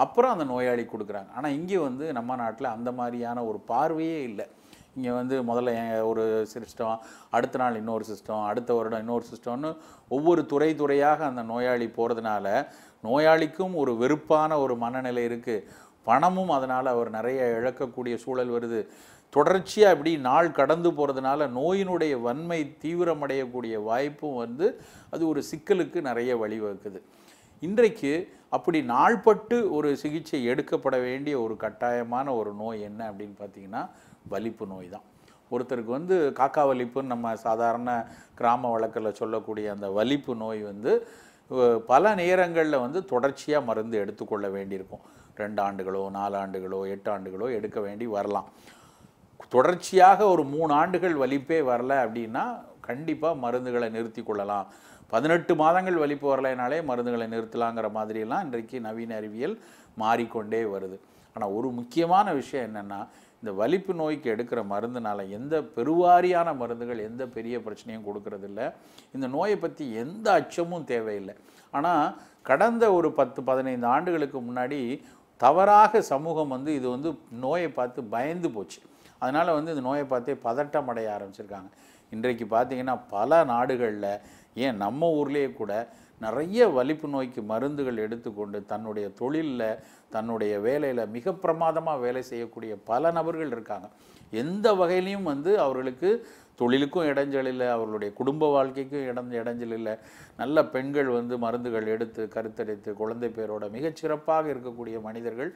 அப்புறம் அந்த நோயாளி கொடுக்குறாங்க. ஆனால் இங்கே வந்து நம்ம நாட்டில் அந்த மாதிரியான ஒரு பார்வையே இல்லை. இங்கே வந்து முதல்ல ஒரு சிஸ்டம், அடுத்த நாள் இன்னொரு சிஸ்டம், அடுத்த வருடம் இன்னொரு சிஸ்டம்னு ஒவ்வொரு துறையாக அந்த நோயாளி போகிறதுனால நோயாளிக்கும் ஒரு வெறுப்பான ஒரு மனநிலை இருக்குது. பணமும் அதனால் அவர் நிறைய இழக்கக்கூடிய சூழல் வருது. தொடர்ச்சியாக இப்படி நாள் கடந்து போகிறதுனால நோயினுடைய வன்மை தீவிரமடையக்கூடிய வாய்ப்பும் வந்து அது ஒரு சிக்கலுக்கு நிறைய வழிவகுக்குது. இன்றைக்கு அப்படி நாள்பட்டு ஒரு சிகிச்சை எடுக்கப்பட வேண்டிய ஒரு கட்டாயமான ஒரு நோய் என்ன அப்படின்னு பார்த்தீங்கன்னா வலிப்பு நோய் தான். ஒருத்தருக்கு வந்து காக்கா வலிப்புன்னு நம்ம சாதாரண கிராம வழக்கில் சொல்லக்கூடிய அந்த வலிப்பு நோய் வந்து பல நேரங்களில் வந்து தொடர்ச்சியாக மருந்து எடுத்துக்கொள்ள வேண்டியிருக்கும். 2 ஆண்டுகளோ 4 ஆண்டுகளோ 8 ஆண்டுகளோ எடுக்க வேண்டி வரலாம். தொடர்ச்சியாக ஒரு 3 ஆண்டுகள் வலிப்பே வரல அப்படின்னா கண்டிப்பாக மருந்துகளை நிறுத்தி கொள்ளலாம். 18 மாதங்கள் வலிப்பு வரலைனாலே மருந்துகளை நிறுத்தலாங்கிற மாதிரியெல்லாம் இன்றைக்கு நவீன அறிவியல் மாறிக்கொண்டே வருது. ஆனால் ஒரு முக்கியமான விஷயம் என்னென்னா, இந்த வலிப்பு நோய்க்கு எடுக்கிற மருந்துனால எந்த பெருவாரியான மருந்துகள் எந்த பெரிய பிரச்சனையும் கொடுக்கறதில்ல. இந்த நோயை பற்றி எந்த அச்சமும் தேவையில்லை. ஆனால் கடந்த ஒரு 10-15 ஆண்டுகளுக்கு முன்னாடி தவறாக சமூகம் வந்து இது வந்து நோயை பார்த்து பயந்து போச்சு. அதனால் வந்து இந்த நோயை பார்த்தே பதட்டம் அடைய ஆரம்பிச்சிருக்காங்க. இன்றைக்கு பார்த்திங்கன்னா பல நாடுகளில், ஏன் நம்ம ஊர்லேயே கூட நிறைய வலிப்பு நோய்க்கு மருந்துகள் எடுத்துக்கொண்டு தன்னுடைய தொழிலில் தன்னுடைய வேலையில் மிக பிரமாதமாக வேலை செய்யக்கூடிய பல நபர்கள் இருக்காங்க. எந்த வகையிலையும் வந்து அவர்களுக்கு தொழிலுக்கும் இடைஞ்சல் இல்லை, அவர்களுடைய குடும்ப வாழ்க்கைக்கும் இடைஞ்சல் இல்லை. நல்ல பெண்கள் வந்து மருந்துகள் எடுத்து கருத்தரித்து குழந்தை பேரோட மிகச்சிறப்பாக இருக்கக்கூடிய மனிதர்கள்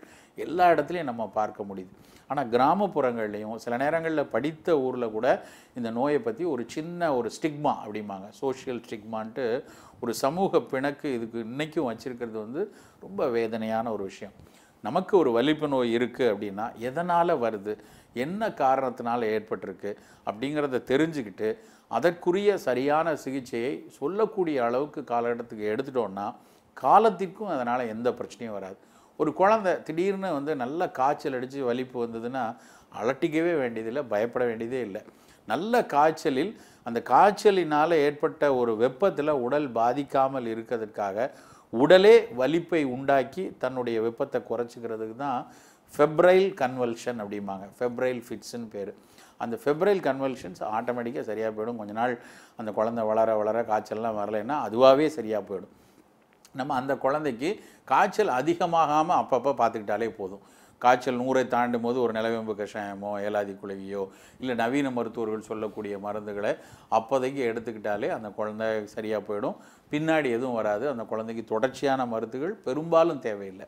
எல்லா இடத்துலையும் நம்ம பார்க்க முடியுது. ஆனால் கிராமப்புறங்கள்லையும் சில நேரங்களில் படித்த ஊரில் கூட இந்த நோயை பற்றி ஒரு சின்ன ஒரு ஸ்டிக்மா அப்படிம்பாங்க, சோஷியல் ஸ்டிக்மான்ட்டு ஒரு சமூக பிணக்கு இதுக்கு இன்றைக்கும் வச்சிருக்கிறது வந்து ரொம்ப வேதனையான ஒரு விஷயம். நமக்கு ஒரு வலிப்பு நோய் இருக்குது அப்படின்னா எதனால் வருது, என்ன காரணத்தினால ஏற்பட்டிருக்கு அப்படிங்கிறத தெரிஞ்சுக்கிட்டு அதற்குரிய சரியான சிகிச்சையை சொல்லக்கூடிய அளவுக்கு காலகட்டத்துக்கு எடுத்துட்டோன்னா காலத்திற்கும் அதனால் எந்த பிரச்சனையும் வராது. ஒரு குழந்தை திடீர்னு வந்து நல்ல காய்ச்சல் அடித்து வலிப்பு வந்ததுன்னா அலட்டிக்கவே வேண்டியதில்லை, பயப்பட வேண்டியதே இல்லை. நல்ல காய்ச்சலில் அந்த காய்ச்சலினால் ஏற்பட்ட ஒரு வெப்பத்தில் உடல் பாதிக்காமல் இருக்கிறதுக்காக உடலே வலிப்பை உண்டாக்கி தன்னுடைய வெப்பத்தை குறைச்சிக்கிறதுக்கு தான் ஃபெப்ரைல் கன்வல்ஷன் அப்படிம்பாங்க, ஃபெப்ரைல் ஃபிட்ஸ்ன்னு பேர். அந்த ஃபெப்ரைல் கன்வல்ஷன்ஸ் ஆட்டோமேட்டிக்காக சரியாக போயிடும். கொஞ்ச நாள் அந்த குழந்தை வளர வளர காய்ச்சல்லாம் வரலைன்னா அதுவாகவே சரியாக போயிடும். நம்ம அந்த குழந்தைக்கு காய்ச்சல் அதிகமாகாமல் அப்பப்போ பார்த்துக்கிட்டாலே போதும். காய்ச்சல் 100 தாண்டும் போது ஒரு நிலவேம்பு கஷாயமோ ஏலாதி குளவியோ இல்லை நவீன மருத்துவர்கள் சொல்லக்கூடிய மருந்துகளை அப்போதைக்கு எடுத்துக்கிட்டாலே அந்த குழந்தை சரியாக போயிடும். பின்னாடி எதுவும் வராது. அந்த குழந்தைக்கு தொடர்ச்சியான மருந்துகள் பெரும்பாலும் தேவையில்லை.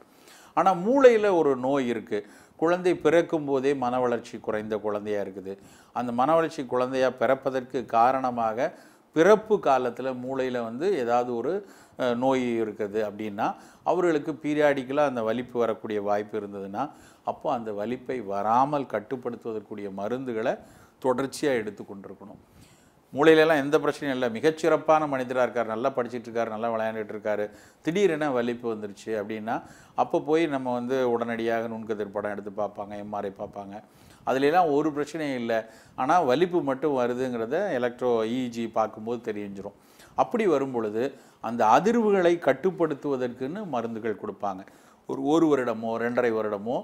ஆனால் மூளையில் ஒரு நோய் இருக்குது. குழந்தை பிறக்கும் போதே மன வளர்ச்சி குறைந்த குழந்தையாக இருக்குது. அந்த மன வளர்ச்சி குழந்தையாக பிறப்பதற்கு காரணமாக பிறப்பு காலத்தில் மூளையில் வந்து ஏதாவது ஒரு நோய் இருக்குது அப்படின்னா அவர்களுக்கு பீரியாடிக்கலாக அந்த வலிப்பு வரக்கூடிய வாய்ப்பு இருந்ததுன்னா அப்போ அந்த வலிப்பை வராமல் கட்டுப்படுத்துவதற்குரிய மருந்துகளை தொடர்ச்சியாக எடுத்து கொண்டிருக்கணும். மூளையிலலாம் எந்த பிரச்சனையும் இல்லை, மிகச்சிறப்பான மனிதராக இருக்கார், நல்லா படிச்சுட்டு இருக்கார், நல்லா விளையாண்டுட்டு இருக்காரு, திடீரென வலிப்பு வந்துருச்சு அப்படின்னா அப்போ போய் நம்ம வந்து உடனடியாக நுண்கதிர் படம் எடுத்து பார்ப்பாங்க, எம்ஆர்ஐ பார்ப்பாங்க. அதுலலாம் ஒரு பிரச்சனையும் இல்லை. ஆனால் வலிப்பு மட்டும் வருதுங்கிறத எலக்ட்ரோ இஜி பார்க்கும்போது தெரிஞ்சிடும். அப்படி வரும் பொழுது அந்த அதிர்வுகளை கட்டுப்படுத்துவதற்குன்னு மருந்துகள் கொடுப்பாங்க. ஒரு வருடமோ 2.5 வருடமோ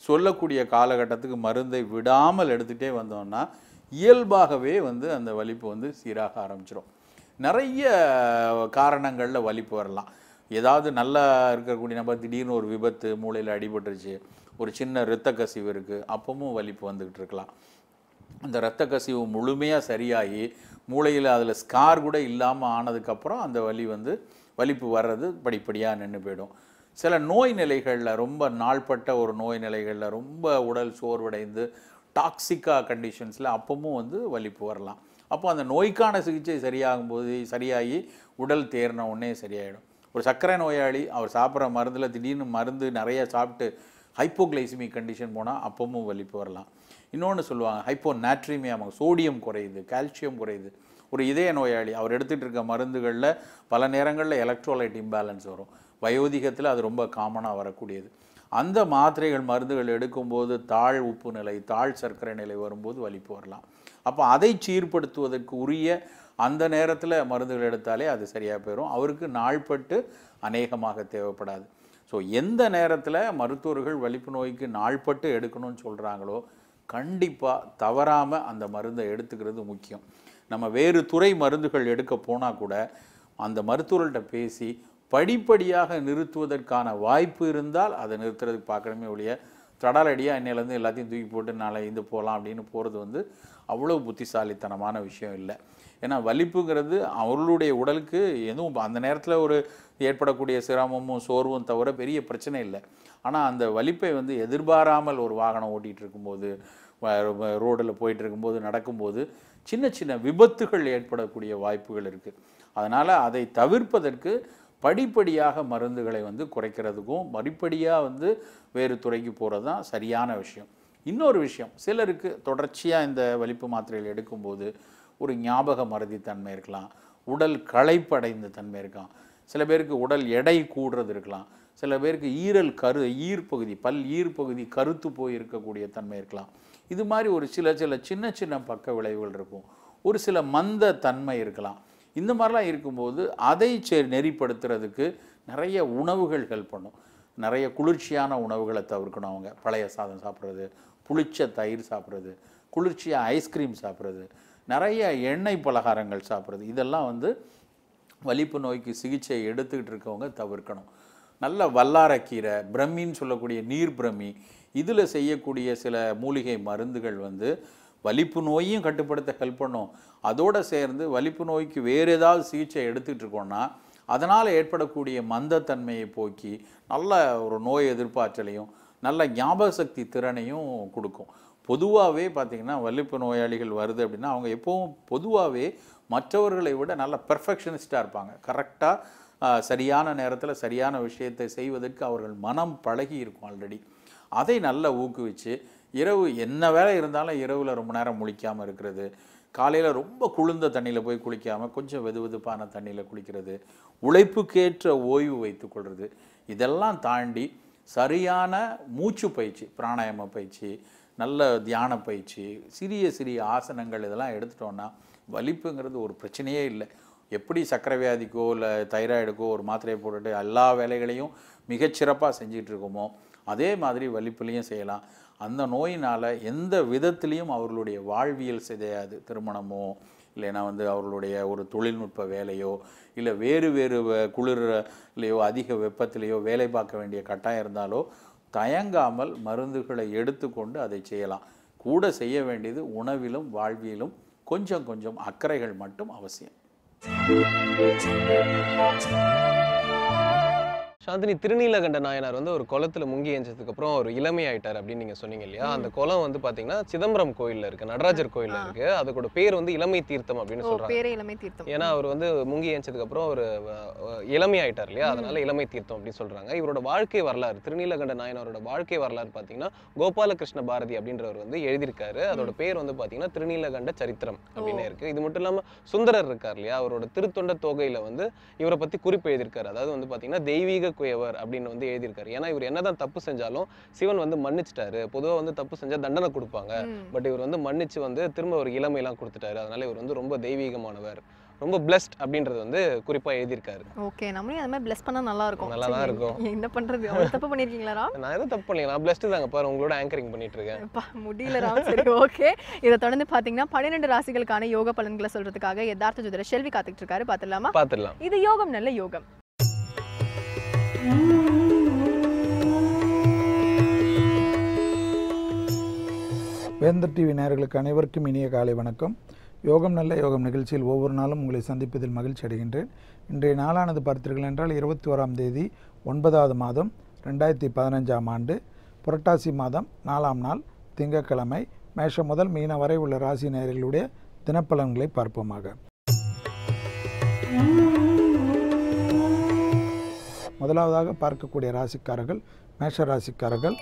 சொல்லக்கூடிய காலகட்டத்துக்கு மருந்தை விடாமல் எடுத்துகிட்டே வந்தோம்னா இயல்பாகவே வந்து அந்த வலிப்பு வந்து சீராக ஆரம்பிச்சிடும். நிறைய காரணங்களில் வலிப்பு வரலாம். ஏதாவது நல்லா இருக்கக்கூடிய நபர் திடீர்னு ஒரு விபத்து, மூளையில் அடிபட்டுருச்சு, ஒரு சின்ன இரத்த கசிவு இருக்குது, அப்பவும் வலிப்பு வந்துக்கிட்டு இருக்கலாம். அந்த இரத்த கசிவு முழுமையாக சரியாகி மூளையில் அதில் ஸ்கார் கூட இல்லாமல் ஆனதுக்கப்புறம் அந்த வலிப்பு வர்றது படிப்படியாக நின்று போயிடும். சில நோய் நிலைகளில் ரொம்ப நாள்பட்ட ஒரு நோய் நிலைகளில் ரொம்ப உடல் சோர்வடைந்து டாக்ஸிக்காக கண்டிஷன்ஸில் அப்பவும் வந்து வலிப்பு வரலாம். அப்போ அந்த நோய்க்கான சிகிச்சை சரியாகி உடல் தேர்ன உடனே சரியாயிடும். ஒரு சர்க்கரை நோயாளி அவர் சாப்பிட்ற மருந்தில் திடீர்னு மருந்து நிறைய சாப்பிட்டு ஹைப்போகிளைசிமிக் கண்டிஷன் போனால் அப்பவும் வலிப்பு வரலாம். இன்னொன்று சொல்லுவாங்க ஹைப்போநாட்ரிமியா, சோடியம் குறையுது, கால்சியம் குறையுது. ஒரு இதய நோயாளி அவர் எடுத்துகிட்டு இருக்க மருந்துகளில் பல நேரங்களில் எலக்ட்ரோலைட் இம்பேலன்ஸ் வரும். வயோதிகத்தில் அது ரொம்ப காமனாக வரக்கூடியது. அந்த மாத்திரைகள் மருந்துகள் எடுக்கும்போது தாழ் உப்பு நிலை, தாழ் சர்க்கரை நிலை வரும்போது வலிப்பு வரலாம். அப்போ அதை சீர்படுத்துவதற்கு உரிய அந்த நேரத்தில் மருந்துகள் எடுத்தாலே அது சரியாக போயிடும். அவருக்கு நாள்பட்டு அநேகமாக தேவைப்படாது. ஸோ எந்த நேரத்தில் மருத்துவர்கள் வலிப்பு நோய்க்கு நாள்பட்டு எடுக்கணும்னு சொல்கிறாங்களோ கண்டிப்பாக தவறாமல் அந்த மருந்தை எடுத்துக்கிறது முக்கியம். நம்ம வேறு துறை மருந்துகள் எடுக்க போனால் கூட அந்த மருத்துவர்கள்ட்ட பேசி படிப்படியாக நிறுத்துவதற்கான வாய்ப்பு இருந்தால் அதை நிறுத்துறதுக்கு பார்க்கணுமே ஒழிய தடாலடியாக இன்னையிலேருந்து எல்லாத்தையும் தூக்கி போட்டு நாளை இது போகலாம் அப்படின்னு போகிறது வந்து அவ்வளோ புத்திசாலித்தனமான விஷயம் இல்லை. ஏன்னா வலிப்புங்கிறது அவர்களுடைய உடலுக்கு எதுவும் அந்த நேரத்தில் ஒரு ஏற்படக்கூடிய சிரமமும் சோர்வும் தவிர பெரிய பிரச்சனை இல்லை. ஆனால் அந்த வலிப்பை வந்து எதிர்பாராமல் ஒரு வாகனம் ஓட்டிகிட்டு இருக்கும்போது, ரோடில் போயிட்டு இருக்கும்போது, நடக்கும்போது சின்ன சின்ன விபத்துகள் ஏற்படக்கூடிய வாய்ப்புகள் இருக்குது. அதனால் அதை தவிர்ப்பதற்கு படிப்படியாக மருந்துகளை வந்து குறைக்கிறதுக்கும் படிப்படியாக வந்து வேறு துறைக்கு போகிறது தான் சரியான விஷயம். இன்னொரு விஷயம், சிலருக்கு தொடர்ச்சியாக இந்த வலிப்பு மாத்திரைகள் எடுக்கும்போது ஒரு ஞாபக மறதித்தன்மை இருக்கலாம், உடல் களைப்படைந்த தன்மை இருக்கலாம், சில பேருக்கு உடல் எடை கூடுறது இருக்கலாம், சில பேருக்கு ஈர்ப்பகுதி பல் ஈர்ப்பகுதி கருத்து போய் இருக்கக்கூடிய தன்மை இருக்கலாம். இது மாதிரி ஒரு சில சின்ன சின்ன பக்க விளைவுகள் இருக்கும். ஒரு சில மந்த தன்மை இருக்கலாம். இந்த மாதிரிலாம் இருக்கும்போது அதை நெறிப்படுத்துறதுக்கு நிறைய உணவுகள் ஹெல்ப் பண்ணும். நிறைய குளிர்ச்சியான உணவுகளை தவிர்க்கணும். அவங்க பழைய சாதம் சாப்பிட்றது, புளிச்ச தயிர் சாப்பிட்றது, குளிர்ச்சியாக ஐஸ்கிரீம் சாப்பிட்றது, நிறைய எண்ணெய் பலகாரங்கள் சாப்பிட்றது, இதெல்லாம் வந்து வலிப்பு நோய்க்கு சிகிச்சை எடுத்துக்கிட்டு இருக்கவங்க தவிர்க்கணும். நல்ல வல்லாரக்கீரை, பிரம்மின்னு சொல்லக்கூடிய நீர் பிரம்மி, இதில் செய்யக்கூடிய சில மூலிகை மருந்துகள் வந்து வலிப்பு நோயையும் கட்டுப்படுத்த ஹெல்ப் பண்ணும். அதோடு சேர்ந்து வலிப்பு நோய்க்கு வேறு ஏதாவது சிகிச்சை எடுத்துகிட்டு இருக்கோன்னா அதனால் ஏற்படக்கூடிய மந்தத்தன்மையை போக்கி நல்ல ஒரு நோய் எதிர்ப்பாற்றலையும் நல்ல ஞாபக சக்தி திறனையும் கொடுக்கும். பொதுவாகவே பார்த்திங்கன்னா வலிப்பு நோயாளிகள் வருது அப்படின்னா அவங்க எப்போவும் பொதுவாகவே மற்றவர்களை விட நல்ல பெர்ஃபெக்ஷனிஸ்டாக இருப்பாங்க. கரெக்டாக சரியான நேரத்தில் சரியான விஷயத்தை செய்வதற்கு அவர்கள் மனம் பழகி இருக்கும் ஆல்ரெடி. அதை நல்லா ஊக்குவிச்சு இரவு என்ன வேலை இருந்தாலும் இரவில் ரொம்ப நேரம் முழிக்காமல் இருக்கிறது, காலையில் ரொம்ப குளிர்ந்த தண்ணியில் போய் குளிக்காமல் கொஞ்சம் வெதுவெதுப்பான தண்ணியில் குளிக்கிறது, உழைப்புக்கேற்ற ஓய்வு வைத்துக்கொள்வது, இதெல்லாம் தாண்டி சரியான மூச்சு பயிற்சி, பிராணாயாம பயிற்சி, நல்ல தியான பயிற்சி, சிறிய சிறிய ஆசனங்கள் இதெல்லாம் எடுத்துட்டோன்னா வலிப்புங்கிறது ஒரு பிரச்சனையே இல்லை. எப்படி சர்க்கரை வியாதிக்கோ இல்லை தைராய்டுக்கோ ஒரு மாத்திரையை போட்டுட்டு எல்லா வேலைகளையும் மிகச்சிறப்பாக செஞ்சிட்டு இருக்கோமோ அதே மாதிரி வலிப்புலையும் செய்யலாம். அந்த நோயினால் எந்த விதத்துலேயும் அவர்களுடைய வாழ்வியல் சிதையாது. திருமணமோ இல்லைன்னா அவர்களுடைய ஒரு தொழில்நுட்ப வேலையோ இல்லை வேறு வேறு குளிர்லையோ அதிக வெப்பத்திலேயோ வேலை பார்க்க வேண்டிய கட்டாயம் இருந்தாலோ தயங்காமல் மருந்துகளை எடுத்துக்கொண்டு அதை செய்யலாம். கூட செய்ய வேண்டியது உணவிலும் வாழ்வியலும் கொஞ்சம் கொஞ்சம் அக்கறைகள் மட்டும் அவசியம். சாந்தினி, திருநீலகண்ட நாயனார் ஒரு குளத்துல முங்கி எஞ்சதுக்கு அப்புறம் ஒரு இளமை ஆயிட்டார் அப்படின்னு நீங்க சொன்னீங்க இல்லையா? அந்த குளம் பாத்தீங்கன்னா சிதம்பரம் கோயில்ல இருக்கு, நடராஜர் கோயில்ல இருக்கு. அதோட பேர் இளமை தீர்த்தம் அப்படின்னு சொல்றாங்க. பேரே இளமை தீர்த்தம். ஏன்னா அவர் முங்கி எஞ்சதுக்கு அப்புறம் ஒரு இளமை ஆயிட்டார் இல்லையா, அதனால இளமை தீர்த்தம் அப்படின்னு சொல்றாங்க. இவரோட வாழ்க்கை வரலாறு, திருநீலகண்ட நாயனாரோட வாழ்க்கை வரலாறு பாத்தீங்கன்னா கோபாலகிருஷ்ண பாரதி அப்படின்றவர் எழுதியிருக்காரு. அதோட பேர் பாத்தீங்கன்னா திருநீலகண்ட சரித்திரம் அப்படின்னு இருக்கு. இது மட்டும் இல்லாம சுந்தரர் இருக்கார் இல்லையா, அவரோட திருத்தொண்ட தொகையில இவரை பத்தி குறிப்பு எழுதியிருக்காரு. அதாவது பாத்தீங்கன்னா தெய்வீக குயவர் அப்படின்னு எழுதியிருக்காரு. ஏன்னா இவர் என்னதான் தப்பு செஞ்சாலும் சிவன் மன்னிச்சிட்டாரு. பொதுவா தப்பு செஞ்சா தண்டனை கொடுப்பாங்க, பட் இவர் மன்னிச்சு திரும்ப ஒரு இளமை எல்லாம் கொடுத்துட்டாரு. அதனால இவர் ரொம்ப தெய்வீகமானவர், ரொம்ப பிளஸ்ட் அப்படின்றது குறிப்பா எழுதியிருக்காரு. ஓகே, நம்மளே அந்த மாதிரி பிளஸ் பண்ணா நல்லா இருக்கும். நல்லா தான் இருக்கும். என்ன பண்றது, அவ்வளவு தப்பு பண்ணிருக்கீங்களா? நான் எதுவும் தப்பு பண்ணல, நான் பிளஸ்ட் தாங்க. பாரு, உங்களோட ஆங்கரிங் பண்ணிட்டு இருக்கேன். முடியல ராம். சரி, ஓகே. இதை தொடர்ந்து பாத்தீங்கன்னா 12 ராசிகளுக்கான யோக பலன்களை சொல்றதுக்காக யதார்த்த ஜோதிடர் செல்வி காத்துக்கிட்டு இருக்காரு. பாத்துடலாமா? பாத்துடலாம். இது யோகம் நல்ல யோகம். வேந்தர் டிவி நேயர்களுக்கு அனைவருக்கும் இனிய காலை வணக்கம். யோகம் நல்ல யோகம் நிகழ்ச்சியில் ஒவ்வொரு நாளும் உங்களை சந்திப்பதில் மகிழ்ச்சி அடைகின்றேன். இன்றைய நாளானது பார்த்தீர்கள் என்றால் 21ஆம் தேதி 9வது மாதம் 2015ஆம் ஆண்டு புரட்டாசி மாதம் 4ஆம் நாள் திங்கட்கிழமை. மேஷம் முதல் மீன வரை உள்ள ராசி நேயர்களுடைய தினப்பலன்களை பார்ப்போமாக. முதலாவதாக பார்க்கக்கூடிய ராசிக்காரர்கள் மேஷ ராசிக்காரர்கள்.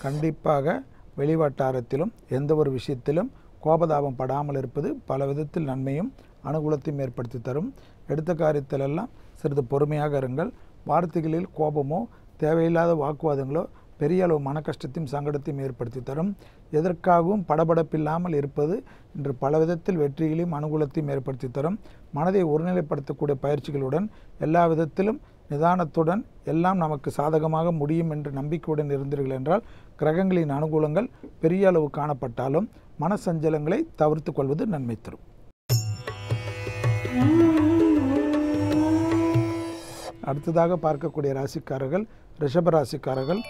கண்டிப்பாக வெளிவட்டாரத்திலும் எந்த ஒரு விஷயத்திலும் கோபதாபம் படாமல் இருப்பது பல விதத்தில் நன்மையும் அனுகூலத்தையும் ஏற்படுத்தி தரும். எடுத்த காரியத்திலெல்லாம் சிறிது பொறுமையாக இருங்கள். வார்த்தைகளில் கோபமோ தேவையில்லாத வாக்குவாதங்களோ பெரிய அளவு மன கஷ்டத்தையும் சங்கடத்தையும் ஏற்படுத்தி தரும். எதற்காகவும் படபடப்பில்லாமல் இருப்பது இன்று பல விதத்தில் வெற்றிகளையும் அனுகூலத்தையும் ஏற்படுத்தி தரும். மனதை ஒருநிலைப்படுத்தக்கூடிய பயிற்சிகளுடன் எல்லா விதத்திலும் நிதானத்துடன் எல்லாம் நமக்கு சாதகமாக முடியும் என்று நம்பிக்கையுடன் இருந்தீர்கள் என்றால் கிரகங்களின் அனுகூலங்கள் பெரிய அளவு காணப்பட்டாலும் மனசஞ்சலங்களை தவிர்த்து கொள்வது நன்மை தரும். அடுத்ததாக பார்க்கக்கூடிய ராசிக்காரர்கள் ரிஷப ராசிக்காரர்கள்.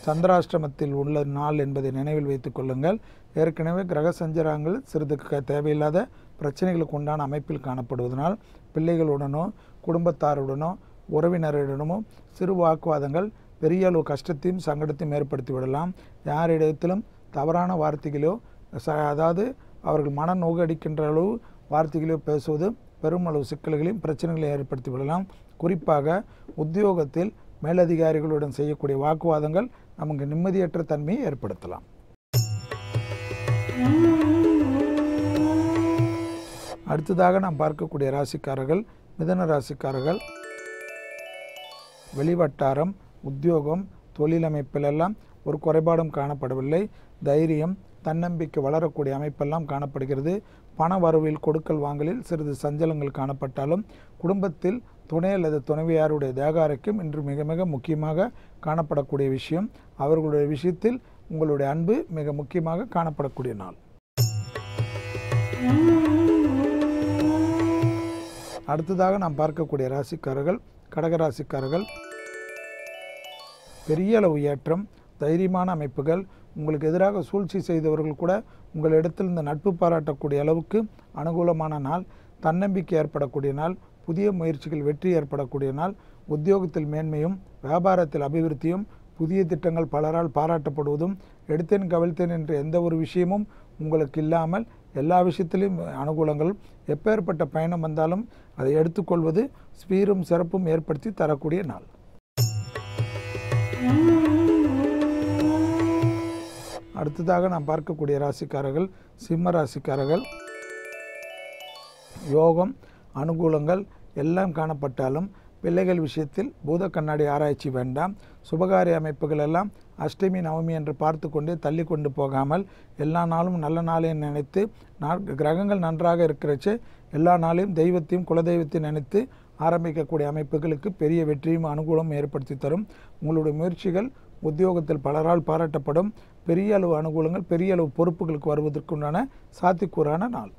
சந்திராஷ்டிரமத்தில் உள்ள நாள் என்பதை நினைவில் வைத்துக் கொள்ளுங்கள். ஏற்கனவே கிரக சஞ்சாரங்கள் சிறிது தேவையில்லாத பிரச்சனைகளுக்கு உண்டான அமைப்பில் காணப்படுவதனால் பிள்ளைகளுடனோ குடும்பத்தாருடனோ உறவினரிடமோ சிறு வாக்குவாதங்கள் பெரிய அளவு கஷ்டத்தையும் சங்கடத்தையும் ஏற்படுத்தி விடலாம். யாரிடத்திலும் தவறான வார்த்தைகளோ அதாவது அவர்கள் மன நோகடிக்கின்ற அளவு வார்த்தைகளோ பேசுவது பெருமளவு சிக்கல்களையும் பிரச்சனைகளையும் ஏற்படுத்தி விடலாம். குறிப்பாக உத்தியோகத்தில் மேலதிகாரிகளுடன் செய்யக்கூடிய வாக்குவாதங்கள் நமக்கு நிம்மதியற்ற தன்மையை ஏற்படுத்தலாம். அடுத்ததாக நாம் பார்க்கக்கூடிய ராசிக்காரர்கள் மிதுன ராசிக்காரர்கள். வெளிவட்டாரம் உத்தியோகம் தொழிலமைப்பிலெல்லாம் ஒரு குறைபாடும் காணப்படவில்லை. தைரியம் தன்னம்பிக்கை வளரக்கூடிய அமைப்பெல்லாம் காணப்படுகிறது. பண வரவில் கொடுக்கல் வாங்கலில் சிறிது சஞ்சலங்கள் காணப்பட்டாலும் குடும்பத்தில் துணை அல்லது துணைவியாருடைய தேக ஆரோக்கியம் இன்று மிக மிக முக்கியமாக காணப்படக்கூடிய விஷயம். அவர்களுடைய விஷயத்தில் உங்களுடைய அன்பு மிக முக்கியமாக காணப்படக்கூடிய நாள். அடுத்ததாக நாம் பார்க்கக்கூடிய ராசிக்காரர்கள் கடகராசிக்காரர்கள். பெரிய அளவு ஏற்றம் தைரியமான அமைப்புகள் உங்களுக்கு எதிராக சூழ்ச்சி செய்தவர்கள் கூட உங்களிடத்தில் இந்த நட்பு பாராட்டக்கூடிய அளவுக்கு அனுகூலமான நாள். தன்னம்பிக்கை ஏற்படக்கூடிய நாள். புதிய முயற்சிகள் வெற்றி ஏற்படக்கூடிய நாள். உத்தியோகத்தில் மேன்மையும் வியாபாரத்தில் அபிவிருத்தியும் புதிய திட்டங்கள் பலரால் பாராட்டப்படுவதும் எடுத்தேன் கவிழ்த்தேன் என்ற எந்த ஒரு விஷயமும் உங்களுக்கு இல்லாமல் எல்லா விஷயத்திலும் அனுகூலங்கள். எப்பேற்பட்ட பயணம் வந்தாலும் அதை எடுத்துக்கொள்வது சீரும் சிறப்பும் ஏற்படுத்தி தரக்கூடிய நாள். அடுத்ததாக நாம் பார்க்கக்கூடிய ராசிக்காரர்கள் சிம்ம ராசிக்காரர்கள். யோகம் அனுகூலங்கள் எல்லாம் காணப்பட்டாலும் பிள்ளைகள் விஷயத்தில் பூத கண்ணாடி ஆராய்ச்சி வேண்டாம். சுபகாரிய அமைப்புகள் எல்லாம் அஷ்டமி நவமி என்று பார்த்து கொண்டே தள்ளி கொண்டு போகாமல் எல்லா நாளும் நல்ல நாளையும் நினைத்து கிரகங்கள் நன்றாக இருக்கிறச்சு எல்லா நாளையும் தெய்வத்தையும் குலதெய்வத்தையும் நினைத்து ஆரம்பிக்கக்கூடிய அமைப்புகளுக்கு பெரிய வெற்றியும் அனுகூலமும் ஏற்படுத்தி தரும். உங்களுடைய முயற்சிகள் உத்தியோகத்தில் பலரால் பாராட்டப்படும். பெரிய அளவு அனுகூலங்கள் பெரிய அளவு பொறுப்புகளுக்கு வருவதற்குண்டான சாத்தியக்கூறான நாள்.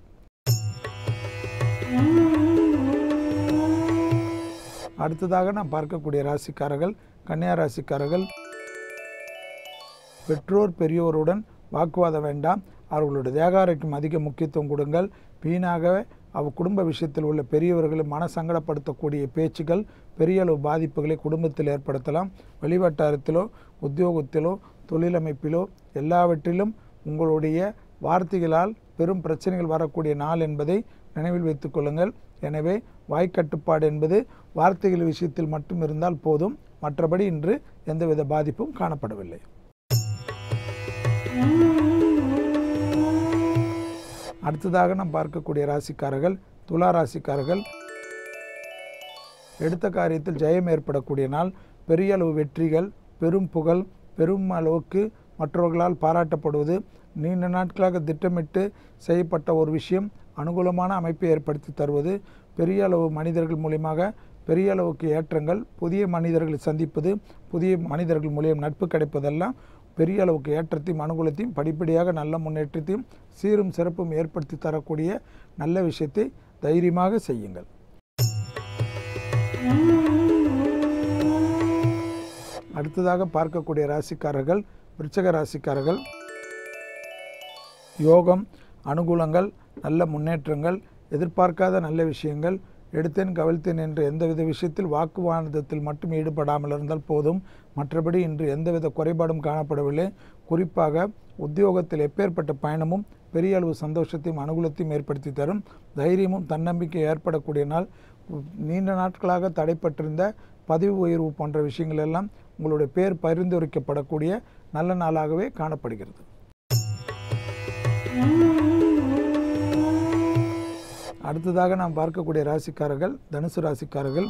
அடுத்ததாக நாம் பார்க்கக்கூடிய ராசிக்காரர்கள் கன்னியா ராசிக்காரர்கள். பெற்றோர் பெரியோருடன் வாக்குவாதம் வேண்டாம். அவர்களுடைய தேகாரைக்கும் அதிக முக்கியத்துவம் கொடுங்கள். வீணாகவே குடும்ப விஷயத்தில் உள்ள பெரியவர்களை மன சங்கடப்படுத்தக்கூடிய பேச்சுகள் பெரிய அளவு பாதிப்புகளை குடும்பத்தில் ஏற்படுத்தலாம். வெளிவட்டாரத்திலோ உத்தியோகத்திலோ தொழிலமைப்பிலோ எல்லாவற்றிலும் உங்களுடைய வார்த்தைகளால் பெரும் பிரச்சனைகள் வரக்கூடிய நாள் என்பதை நினைவில் வைத்துக் கொள்ளுங்கள். எனவே வாய்க்கட்டுப்பாடு என்பது வார்த்தைகள் விஷயத்தில் மட்டும் இருந்தால் போதும். மற்றபடி இன்று எந்தவித பாதிப்பும் காணப்படவில்லை. அடுத்ததாக நாம் பார்க்கக்கூடிய ராசிக்காரர்கள் துலா ராசிக்காரர்கள். எடுத்த காரியத்தில் ஜெயம் ஏற்படக்கூடிய நாள். பெரிய அளவு வெற்றிகள் பெரும் புகழ் பெரும் அளவுக்கு மற்றவர்களால் பாராட்டப்படுவது நீண்ட நாட்களாக திட்டமிட்டு செய்யப்பட்ட ஒரு விஷயம் அனுகூலமான அமைப்பை ஏற்படுத்தி தருவது பெரிய அளவு மனிதர்கள் மூலியமாக பெரிய அளவுக்கு ஏற்றங்கள் புதிய மனிதர்களை சந்திப்பது புதிய மனிதர்கள் மூலியம் நட்பு கிடைப்பதெல்லாம் பெரிய அளவுக்கு ஏற்றத்தையும் அனுகூலத்தையும் படிப்படியாக நல்ல முன்னேற்றத்தையும் சீரும் சிறப்பும் ஏற்படுத்தி தரக்கூடிய நல்ல விஷயத்தை தைரியமாக செய்யுங்கள். அடுத்ததாக பார்க்கக்கூடிய ராசிக்காரர்கள் விருச்சிக ராசிக்காரர்கள். யோகம் அனுகூலங்கள் நல்ல முன்னேற்றங்கள் எதிர்பார்க்காத நல்ல விஷயங்கள் எடுத்தேன் கவிழ்த்தேன் என்ற எந்தவித விஷயத்தில் வாக்குவாதத்தில் மட்டும் ஈடுபடாமல் இருந்தால் போதும். மற்றபடி இன்று எந்தவித குறைபாடும் காணப்படவில்லை. குறிப்பாக உத்தியோகத்தில் எப்பேற்பட்ட பயணமும் பெரிய அளவு சந்தோஷத்தையும் அனுகூலத்தையும் ஏற்படுத்தி தரும். தைரியமும் தன்னம்பிக்கை ஏற்படக்கூடிய நாள். நீண்ட நாட்களாக தடைப்பட்டிருந்த பதவி உயர்வு போன்ற விஷயங்கள் எல்லாம் உங்களுடைய பேர் பரிந்துரைக்கப்படக்கூடிய நல்ல நாளாகவே காணப்படுகிறது. அடுத்ததாக நாம் பார்க்கக்கூடிய ராசிக்காரர்கள் தனுசு ராசிக்காரர்கள்.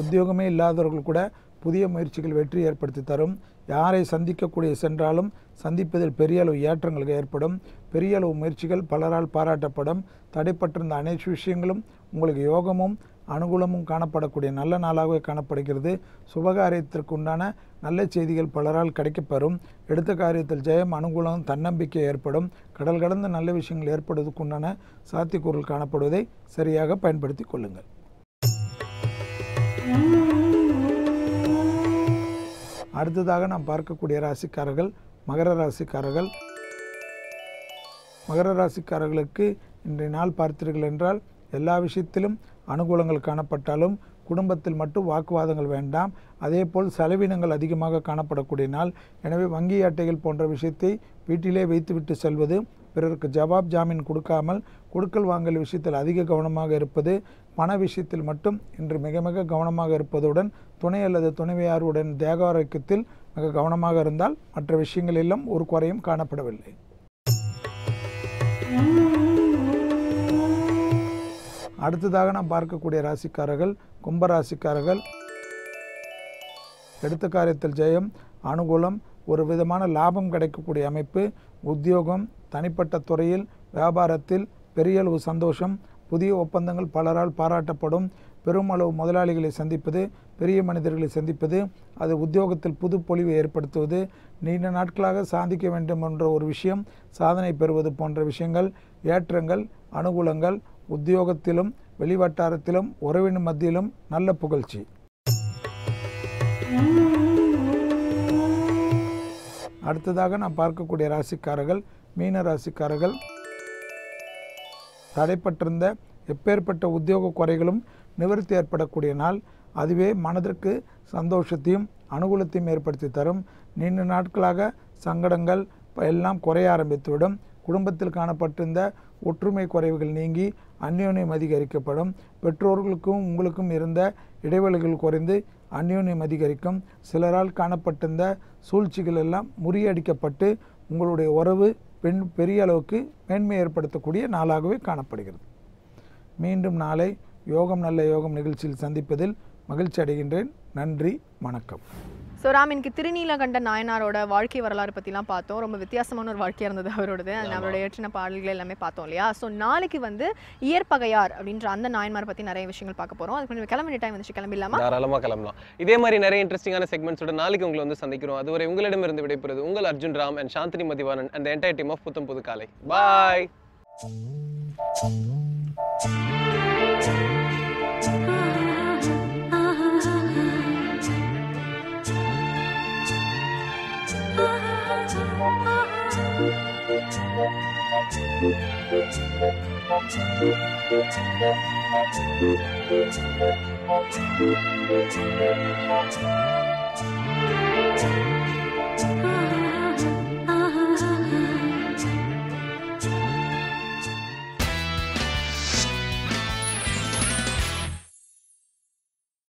உத்தியோகமே இல்லாதவர்கள் கூட புதிய முயற்சிகள் வெற்றி ஏற்படுத்தி தரும். யாரை சந்திக்கக்கூடிய சென்றாலும் சந்திப்பதில் பெரிய அளவு ஏற்றங்கள் ஏற்படும். பெரிய அளவு முயற்சிகள் பலரால் பாராட்டப்படும். தடைப்பட்டிருந்த அனைத்து விஷயங்களும் உங்களுக்கு யோகமும் அனுகூலமும் காணப்படக்கூடிய நல்ல நாளாகவே காணப்படுகிறது. சுபகாரியத்திற்கு உண்டான நல்ல செய்திகள் பலரால் கிடைக்கப்பெறும். எடுத்த காரியத்தில் ஜெயம் அனுகூலம் தன்னம்பிக்கை ஏற்படும். கடல் கடந்த நல்ல விஷயங்கள் ஏற்படுவதற்கு உண்டான சாத்தியக்கூறுகள் காணப்படுவதை சரியாக பயன்படுத்தி கொள்ளுங்கள். அடுத்ததாக நாம் பார்க்கக்கூடிய ராசிக்காரர்கள் மகர ராசிக்காரர்கள். மகர ராசிக்காரர்களுக்கு இன்றைய நாள் பார்த்தீர்கள் என்றால் எல்லா விஷயத்திலும் அனுகூலங்கள் காணப்பட்டாலும் குடும்பத்தில் மட்டும் வாக்குவாதங்கள் வேண்டாம். அதேபோல் செலவினங்கள் அதிகமாக காணப்படக்கூடிய நாள். எனவே வங்கி அட்டைகள் போன்ற விஷயத்தை வீட்டிலே வைத்துவிட்டு செல்வது, பிறருக்கு ஜவாப் ஜாமீன் கொடுக்காமல் கொடுக்கல் வாங்கல் விஷயத்தில் அதிக கவனமாக இருப்பது, பண விஷயத்தில் மட்டும் இன்று மிக மிக கவனமாக இருப்பதுடன் துணை அல்லது துணைவியாருடன் தேக ஆரோக்கியத்தில் மிக கவனமாக இருந்தால் மற்ற விஷயங்களெல்லாம் ஒரு குறையும் காணப்படவில்லை. அடுத்ததாக நாம் பார்க்கக்கூடிய ராசிக்காரர்கள் கும்பராசிக்காரர்கள். எடுத்த காரியத்தில் ஜெயம் அனுகூலம் ஒரு விதமான லாபம் கிடைக்கக்கூடிய அமைப்பு. உத்தியோகம் தனிப்பட்ட துறையில் வியாபாரத்தில் பெரிய அளவு சந்தோஷம். புதிய ஒப்பந்தங்கள் பலரால் பாராட்டப்படும். பெருமளவு முதலாளிகளை சந்திப்பது பெரிய மனிதர்களை சந்திப்பது அது உத்தியோகத்தில் புது பொலிவை ஏற்படுத்துவது, நீண்ட நாட்களாக சாதிக்க வேண்டும் என்ற ஒரு விஷயம் சாதனை பெறுவது போன்ற விஷயங்கள் ஏற்றங்கள் அனுகூலங்கள். உத்தியோகத்திலும் வெளிவட்டாரத்திலும் உறவின் மத்தியிலும் நல்ல புகழ்ச்சி. அடுத்ததாக நாம் பார்க்கக்கூடிய ராசிக்காரர்கள் மீன ராசிக்காரர்கள். தடைப்பட்டிருந்த எப்பேற்பட்ட உத்தியோக குறைகளும் நிவர்த்தி ஏற்படக்கூடிய நாள். அதுவே மனதிற்கு சந்தோஷத்தையும் அனுகூலத்தையும் ஏற்படுத்தி தரும். நீண்ட நாட்களாக சங்கடங்கள் எல்லாம் குறைய ஆரம்பித்துவிடும். குடும்பத்தில் காணப்பட்டிருந்த ஒற்றுமை குறைவுகள் நீங்கி அந்யோன்யம் அதிகரிக்கப்படும். பெற்றோர்களுக்கும் உங்களுக்கும் இருந்த இடைவெளிகள் குறைந்து அந்யோன்யம் அதிகரிக்கும். சிலரால் காணப்பட்டிருந்த சூழ்ச்சிகள் எல்லாம் முறியடிக்கப்பட்டு உங்களுடைய உறவு பெரிய அளவுக்கு மேன்மை ஏற்படுத்தக்கூடிய நாளாகவே காணப்படுகிறது. மீண்டும் நாளை யோகம் நல்ல யோகம் நிகழ்ச்சியில் சந்திப்பதில் மகிழ்ச்சி அடைகின்றேன். நன்றி, வணக்கம். ஸோ ராம், இன்னைக்கு திருநீலகண்ட நாயனாரோட வாழ்க்கை வரலாறு பற்றிலாம் பார்த்தோம். ரொம்ப வித்தியாசமான ஒரு வாழ்க்கையாக இருந்தது அவரோடது. அவரோட ஏற்றின பாடல்கள் எல்லாமே பார்த்தோம் இல்லையா? ஸோ நாளைக்கு வந்து இயற்பகையார் அப்படின்ற அந்த நாயன்மாரை பற்றி நிறைய விஷயங்கள் பார்க்க போகிறோம். அதுக்கு கொஞ்சம் கிளம்பின டைம் வந்துச்சு, கிளம்பிடலாமா? தாராளமாக கிளம்பலாம். இதே மாதிரி நிறைய இன்ட்ரெஸ்டிங்கான செக்மெண்ட்ஸோட நாளைக்கு உங்களை வந்து சந்திக்கிறோம். அதுவரை உங்களிடமிருந்து விடைபெறுவது உங்கள் Arjun Ram and Chandini Mathivanan and entire team of Putham Puthu காலை. பாய். Thank you.